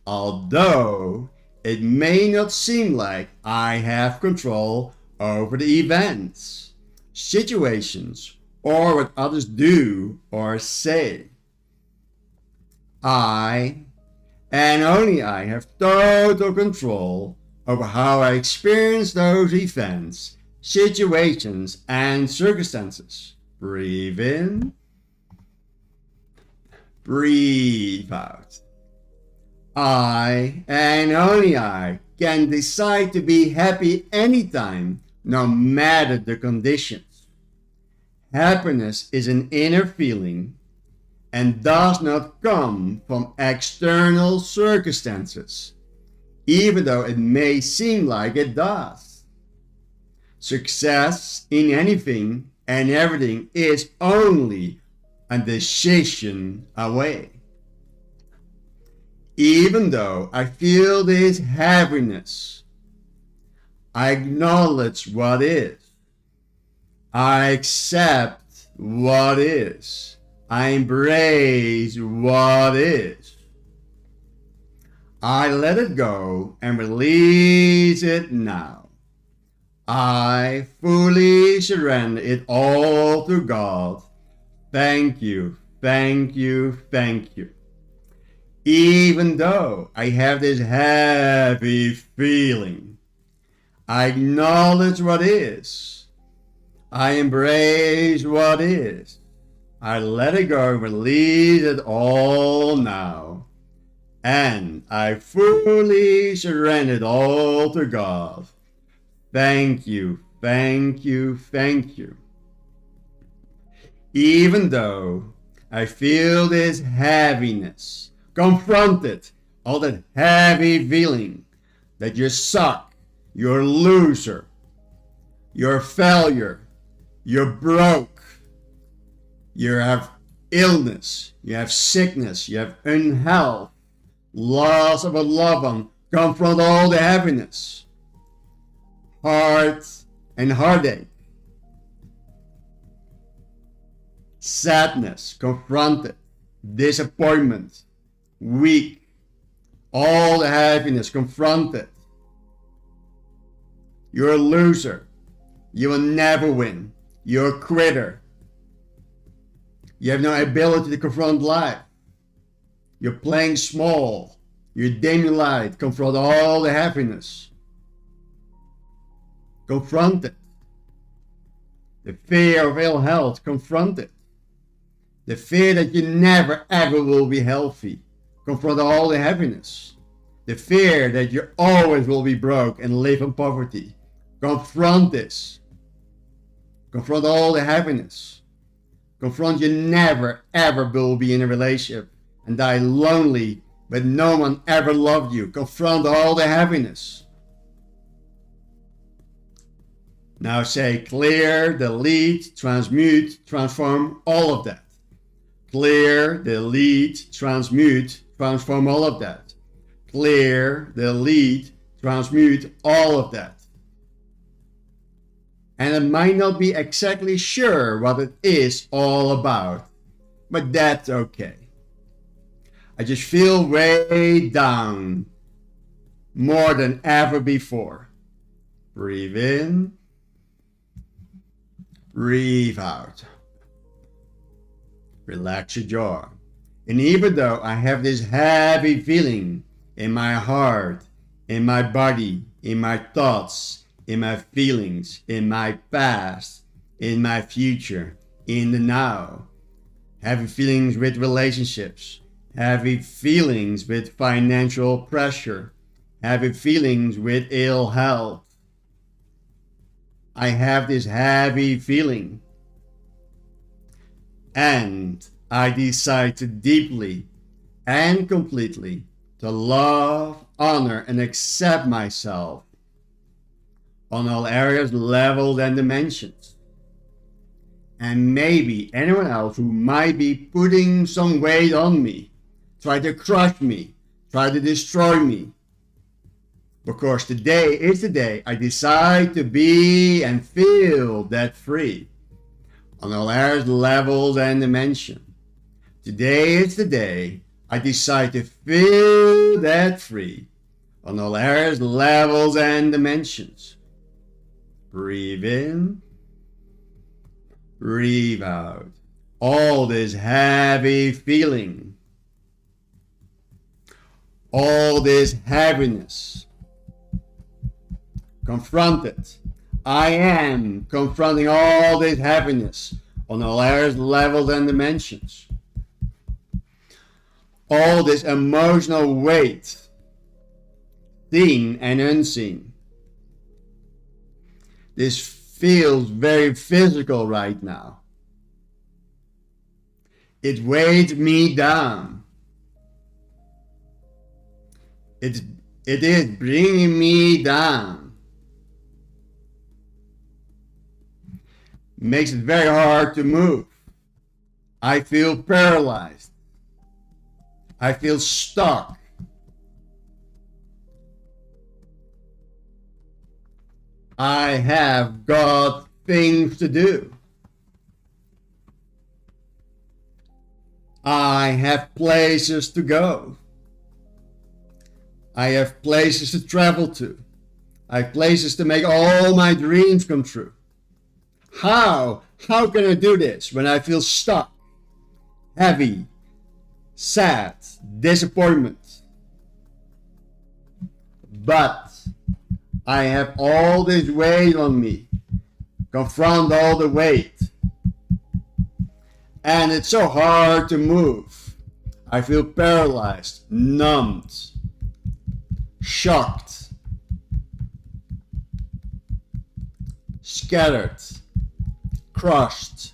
although it may not seem like I have control over the events, situations, or what others do or say. I, and only I, have total control over how I experience those events, situations, and circumstances. Breathe in, breathe out. I, and only I, can decide to be happy anytime, no matter the conditions. Happiness is an inner feeling and does not come from external circumstances, even though it may seem like it does. Success in anything and everything is only a decision away. Even though I feel this heaviness, I acknowledge what is. I accept what is. I embrace what is. I let it go and release it now. I fully surrender it all to God. Thank you, thank you, thank you. Even though I have this heavy feeling, I acknowledge what is. I embrace what is. I let it go and release it all now. and I fully surrendered all to God. Thank you, thank you, thank you. Even though I feel this heaviness, confronted, all that heavy feeling that you suck, you're a loser, you're a failure, you're broke, you have illness, you have sickness, you have unhealth, loss of a loved one, confront all the heaviness, heart and heartache, sadness, confronted, disappointment, weak, all the heaviness, confronted. You're a loser. You will never win. You're a quitter. You have no ability to confront life. You're playing small. You're dim light. Confront all the happiness. Confront it. The fear of ill health, confront it. The fear that you never ever will be healthy, confront all the happiness. The fear that you always will be broke and live in poverty, confront this. Confront all the happiness. Confront you never ever will be in a relationship and die lonely, but no one ever loved you. Confront all the happiness. Now say clear, delete, transmute, transform, all of that. Clear, delete, transmute, transform all of that. Clear, delete, transmute all of that. And I might not be exactly sure what it is all about, but that's okay. I just feel way down more than ever before. Breathe in, breathe out. Relax your jaw. And even though I have this heavy feeling in my heart, in my body, in my thoughts, in my feelings, in my past, in my future, in the now, heavy feelings with relationships, heavy feelings with financial pressure, heavy feelings with ill health. I have this heavy feeling. And I decide to deeply and completely to love, honor, and accept myself on all areas, levels, and dimensions. And maybe anyone else who might be putting some weight on me, try to crush me, try to destroy me. Because today is the day I decide to be and feel that free on all areas, levels, and dimensions. Today is the day I decide to feel that free on all areas, levels, and dimensions. Breathe in, breathe out. All this heavy feeling, all this heaviness, confront it. I am confronting all this happiness on all areas, levels, and dimensions. All this emotional weight, seen and unseen. This feels very physical right now. It weighs me down. It is bringing me down. Makes it very hard to move. I feel paralyzed. I feel stuck. I have got things to do. I have places to go. I have places to travel to. I have places to make all my dreams come true. How can I do this when I feel stuck, heavy, sad, disappointment? But I have all this weight on me. Confront all the weight. And it's so hard to move. I feel paralyzed, numbed, shocked, scattered, crushed.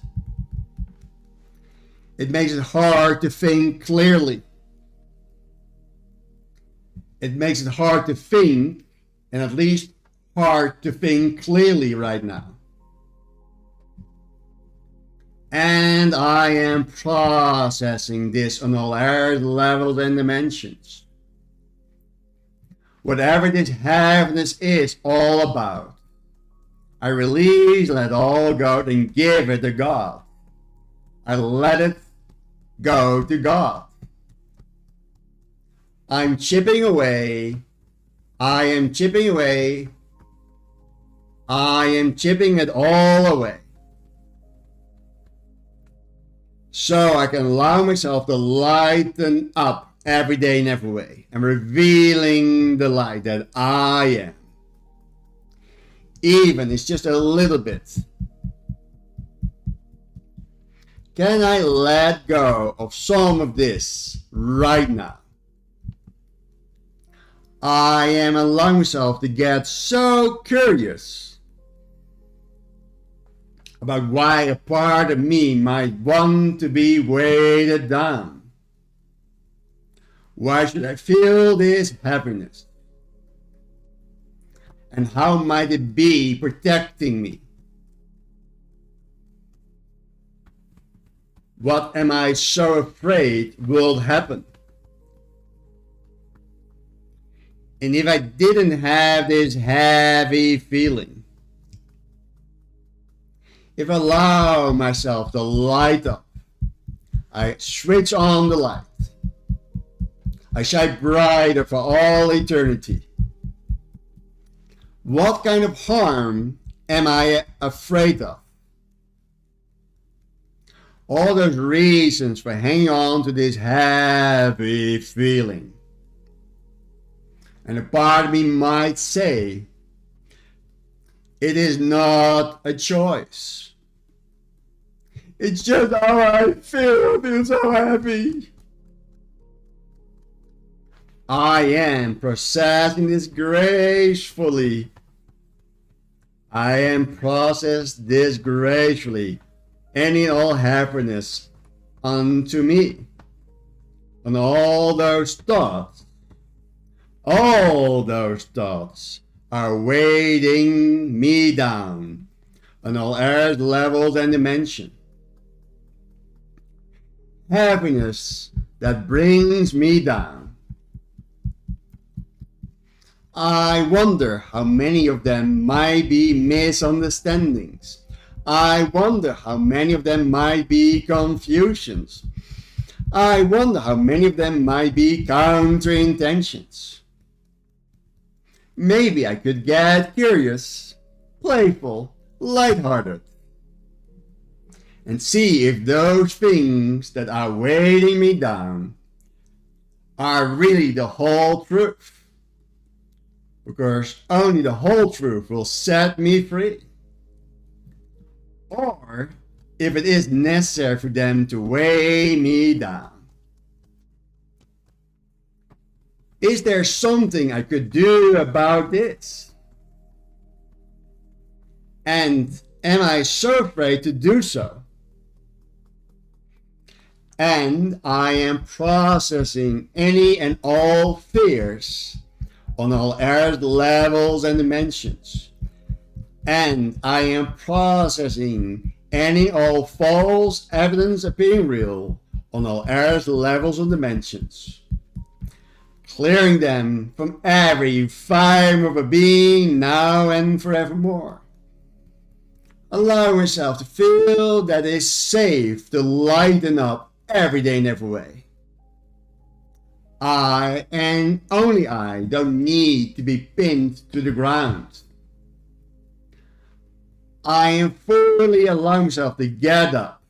It makes it hard to think clearly. It makes it hard to think, and at least hard to think clearly right now. And I am processing this on all air levels and dimensions. Whatever this heaviness is all about, I release, let all go, and give it to God. I let it go to God. I'm chipping away. I am chipping away. I am chipping it all away. So I can allow myself to lighten up every day in every way. I'm revealing the light that I am. Even it's just a little bit. Can I let go of some of this right now? I am allowing myself to get so curious about why a part of me might want to be weighted down. Why should I feel this happiness? And how might it be protecting me? What am I so afraid will happen? And if I didn't have this heavy feeling, if I allow myself to light up, I switch on the light. I shine brighter for all eternity. What kind of harm am I afraid of? All those reasons for hanging on to this heavy feeling. And a part of me might say, it is not a choice. It's just how I feel. I feel so happy. I am processing this gracefully. I am processing this gracefully. Any all happiness unto me. And all those thoughts are weighing me down on all earth levels and dimensions. Happiness that brings me down. I wonder how many of them might be misunderstandings. I wonder how many of them might be confusions. I wonder how many of them might be counter-intentions. Maybe I could get curious, playful, lighthearted, and see if those things that are weighing me down are really the whole truth. Because only the whole truth will set me free. Or if it is necessary for them to weigh me down. Is there something I could do about this? And am I so afraid to do so? And I am processing any and all fears on all earth levels and dimensions. And I am processing any all false evidence appearing real on all earth levels and dimensions. Clearing them from every fiber of a being now and forevermore. Allow myself to feel that it is safe to lighten up every day in every way. I and only I don't need to be pinned to the ground. I am fully allowing myself to get up,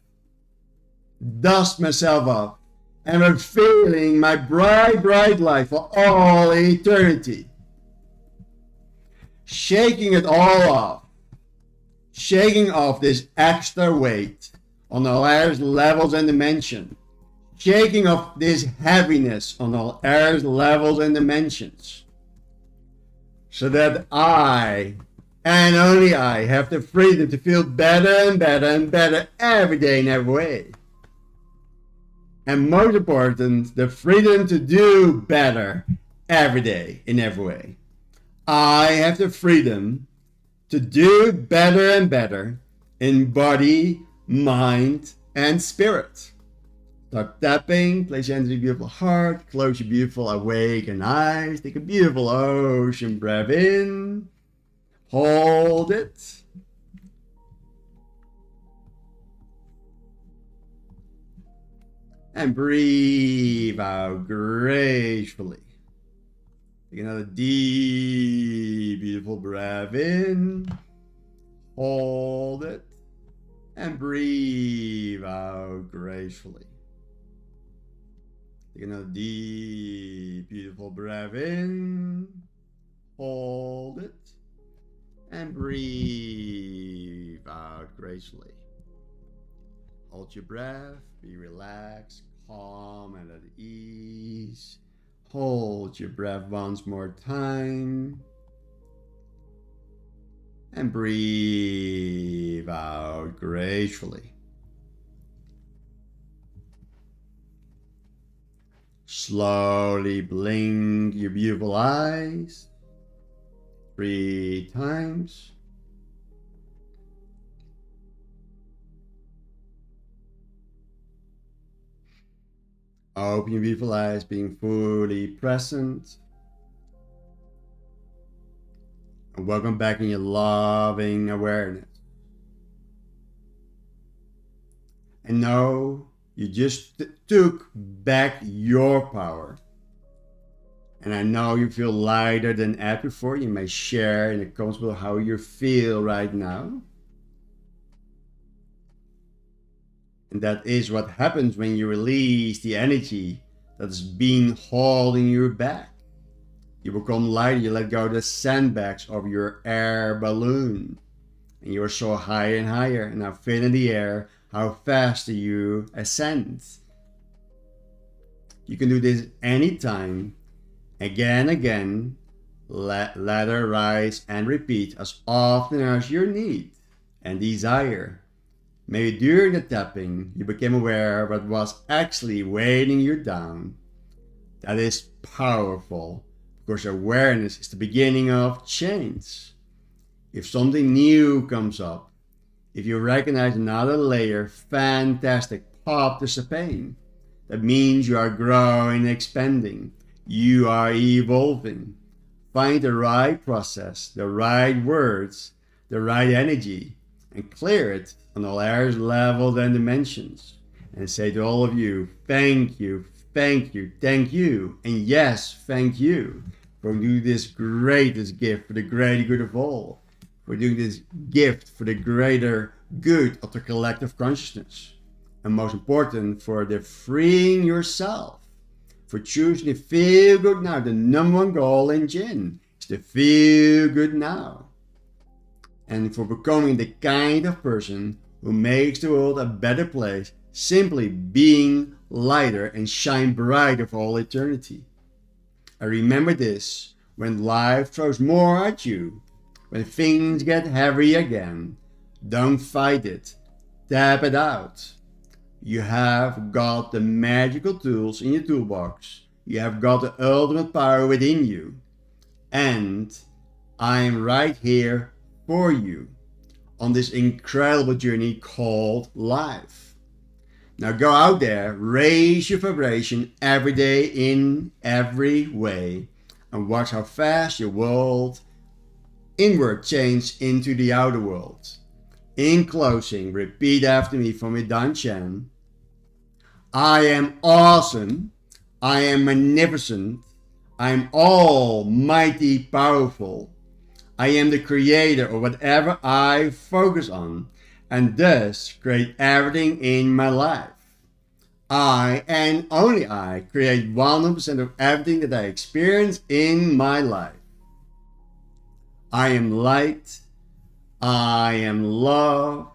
dust myself up, and I'm feeling my bright, bright light for all eternity. Shaking it all off. Shaking off this extra weight on the last levels and dimension. shaking off this heaviness on all areas, levels, and dimensions, so that I, and only I, have the freedom to feel better and better and better every day in every way. And most important, the freedom to do better every day in every way. I have the freedom to do better and better in body, mind, and spirit. Start tapping, place your hands in your beautiful heart, close your beautiful awakened eyes, take a beautiful ocean breath in, hold it. And breathe out gracefully. Take another deep, beautiful breath in, hold it, and breathe out gracefully. Take another deep, beautiful breath in, hold it, and breathe out gracefully. Hold your breath, be relaxed, calm, and at ease. Hold your breath once more time. And breathe out gracefully. Slowly blink your beautiful eyes 3 times. Open your beautiful eyes, being fully present. And welcome back in your loving awareness. And know you just took back your power. And I know you feel lighter than ever before. You may share in the comments below how you feel right now. And that is what happens when you release the energy that's been holding you back. You become lighter, you let go of the sandbags of your air balloon. And you are so higher and higher. And now feel in the air how fast you ascend. You can do this anytime, again, ladder, rise, and repeat as often as you need and desire. Maybe during the tapping, you became aware of what was actually weighing you down. That is powerful, because awareness is the beginning of change. If something new comes up, if you recognize another layer, fantastic, pop the champagne. That means you are growing and expanding. You are evolving. Find the right process, the right words, the right energy, and clear it on all areas, levels, and dimensions. And say to all of you, thank you, thank you, thank you. And yes, thank you for doing this greatest gift for the greater good of all. For doing this gift for the greater good of the collective consciousness. And most important, for the freeing yourself. For choosing to feel good now. The number one goal in Jinn is to feel good now. And for becoming the kind of person who makes the world a better place, simply being lighter and shine brighter for all eternity. And remember this, when life throws more at you, when things get heavy again, don't fight it, tap it out. You have got the magical tools in your toolbox. You have got the ultimate power within you. And I'm right here for you on this incredible journey called life. Now go out there, raise your vibration every day in every way, and watch how fast your world inward change into the outer world. In closing, repeat after me from Dan Chen. I am awesome. I am magnificent. I am almighty powerful. I am the creator of whatever I focus on, and thus create everything in my life. I, and only I, create 100% of everything that I experience in my life. I am light. I am love.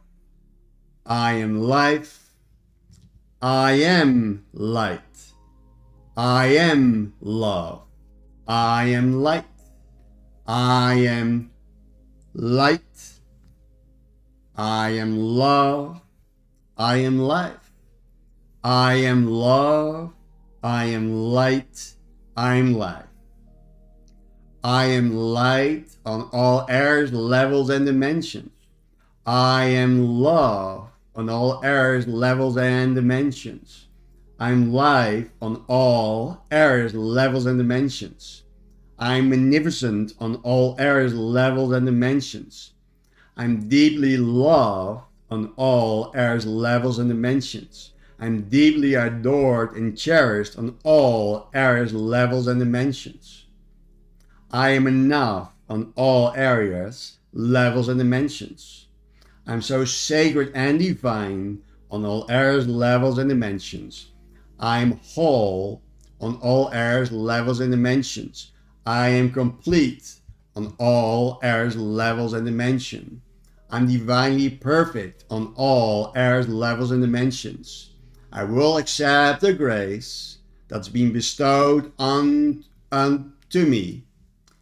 I am life. I am light. I am love. I am light. I am light. I am love. I am life. I am love. I am light. I am life. I am light on all airs, levels, and dimensions. I am love on all airs, levels, and dimensions. I'm life on all airs, levels, and dimensions. I'm magnificent on all airs, levels, and dimensions. I'm deeply loved on all airs, levels, and dimensions. I'm deeply adored and cherished on all airs, levels, and dimensions. I am enough on all areas, levels, and dimensions. I'm so sacred and divine on all airs, levels, and dimensions. I'm whole on all airs, levels, and dimensions. I am complete on all airs, levels, and dimension. I'm divinely perfect on all airs, levels, and dimensions. I will accept the grace that's been bestowed unto me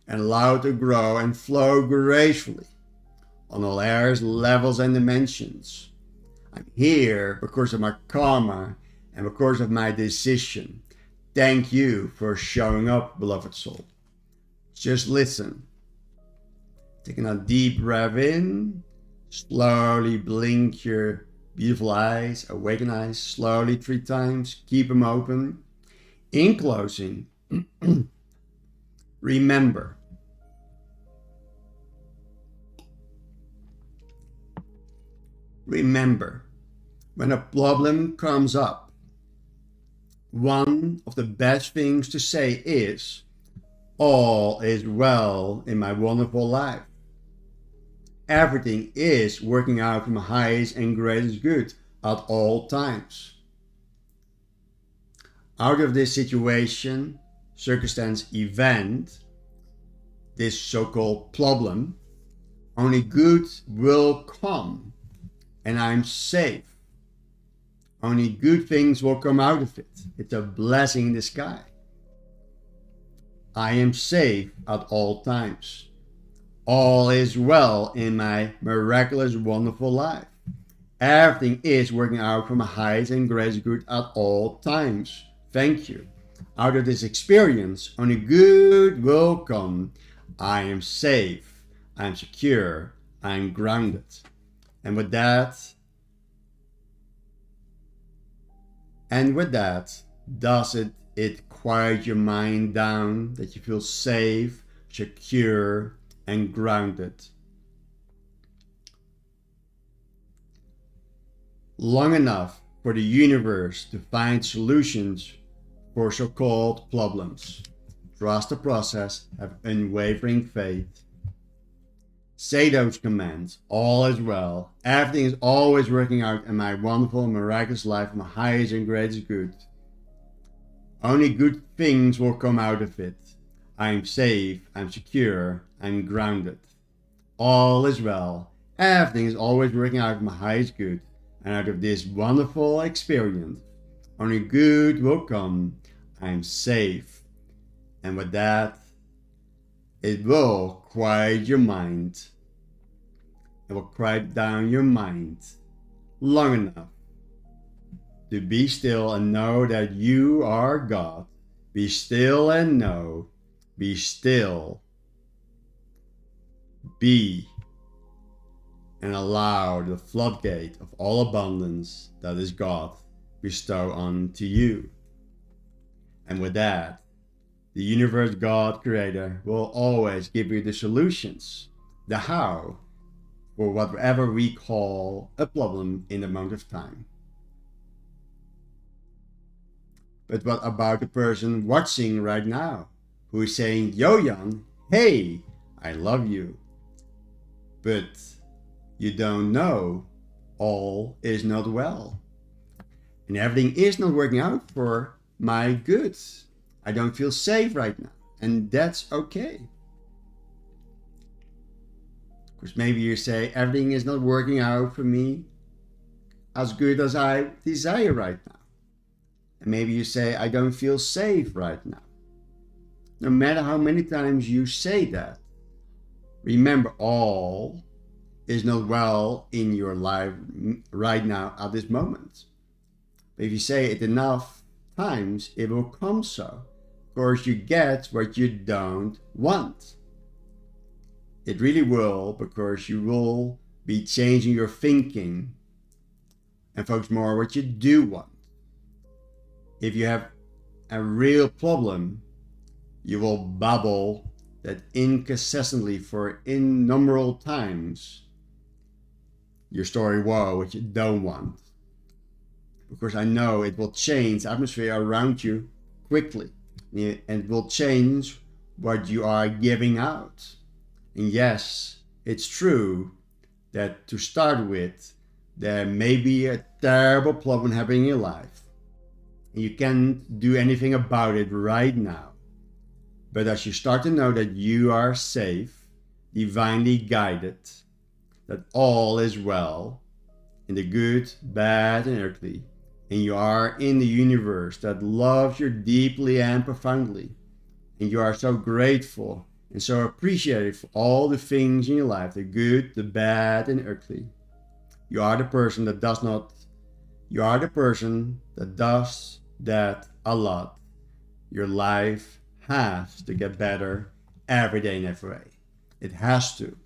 and allow it to grow and flow gracefully on all airs, levels, and dimensions. I'm here because of my karma and because of my decision. Thank you for showing up, beloved soul. Just listen. Taking a deep breath in. Slowly blink your beautiful eyes, awaken eyes, slowly 3 times. Keep them open. In closing, remember. Remember, when a problem comes up, one of the best things to say is, all is well in my wonderful life. Everything is working out for my highest and greatest good at all times. Out of this situation, circumstance, event, this so-called problem, only good will come, and I'm safe. Only good things will come out of it. It's a blessing in the sky. I am safe at all times. All is well in my miraculous, wonderful life. Everything is working out for my highest and greatest good at all times. Thank you. Out of this experience, only good will come. I am safe. I'm secure. I'm grounded. And with that, does it quiet your mind down, that you feel safe, secure, and grounded? Long enough for the universe to find solutions for so-called problems. Trust the process, have unwavering faith. Say those commands, all is well. Everything is always working out in my wonderful, miraculous life, my highest and greatest good. Only good things will come out of it. I am safe, I'm secure, I'm grounded. All is well. Everything is always working out for my highest good. And out of this wonderful experience, only good will come. I'm safe. And with that, it will quiet your mind. It will quiet down your mind long enough to be still and know that you are God. Be still and know. Be still. Be and allow the floodgate of all abundance that is God bestow unto you. And with that, the universe, God, Creator, will always give you the solutions, the how, for whatever we call a problem in the moment of time. But what about the person watching right now, who is saying, yo Jan, hey, I love you, but you don't know, all is not well. And everything is not working out for my good. I don't feel safe right now, and that's okay. Because maybe you say, everything is not working out for me as good as I desire right now. And maybe you say, I don't feel safe right now. No matter how many times you say that, remember, all is not well in your life right now at this moment. But if you say it enough times, it will come so. Of course, you get what you don't want. It really will, because you will be changing your thinking and focus more on what you do want. If you have a real problem, you will babble that incessantly for innumerable times your story, whoa, what you don't want. Because I know it will change the atmosphere around you quickly, and it will change what you are giving out. And yes, it's true that to start with, there may be a terrible problem happening in your life. And you can't do anything about it right now. But as you start to know that you are safe, divinely guided, that all is well, in the good, bad, and earthly, and you are in the universe that loves you deeply and profoundly, and you are so grateful and so appreciative for all the things in your life, the good, the bad, and earthly. You are the person that does that a lot. Your life has to get better every day in every way. It has to.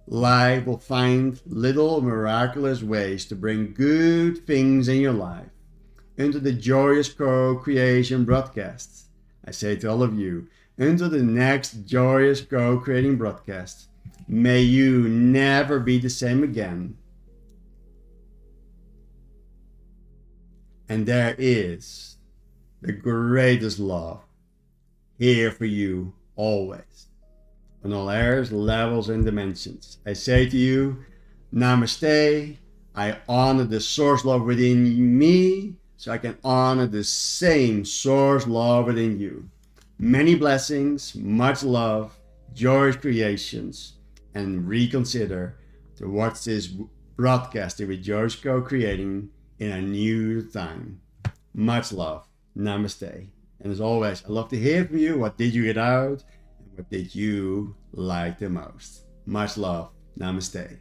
Life will find little miraculous ways to bring good things in your life into the joyous co-creation broadcasts. I say to all of you, into the next joyous co-creating broadcast, may you never be the same again. And there is the greatest love here for you always, on all airs, levels, and dimensions. I say to you, Namaste. I honor the source love within me, so I can honor the same source love within you. Many blessings, much love, joyous creations, and reconsider to watch this broadcasting with Joyous co-creating in a new time. Much love. Namaste. And as always, I love to hear from you. What did you get out? And what did you like the most? Much love. Namaste.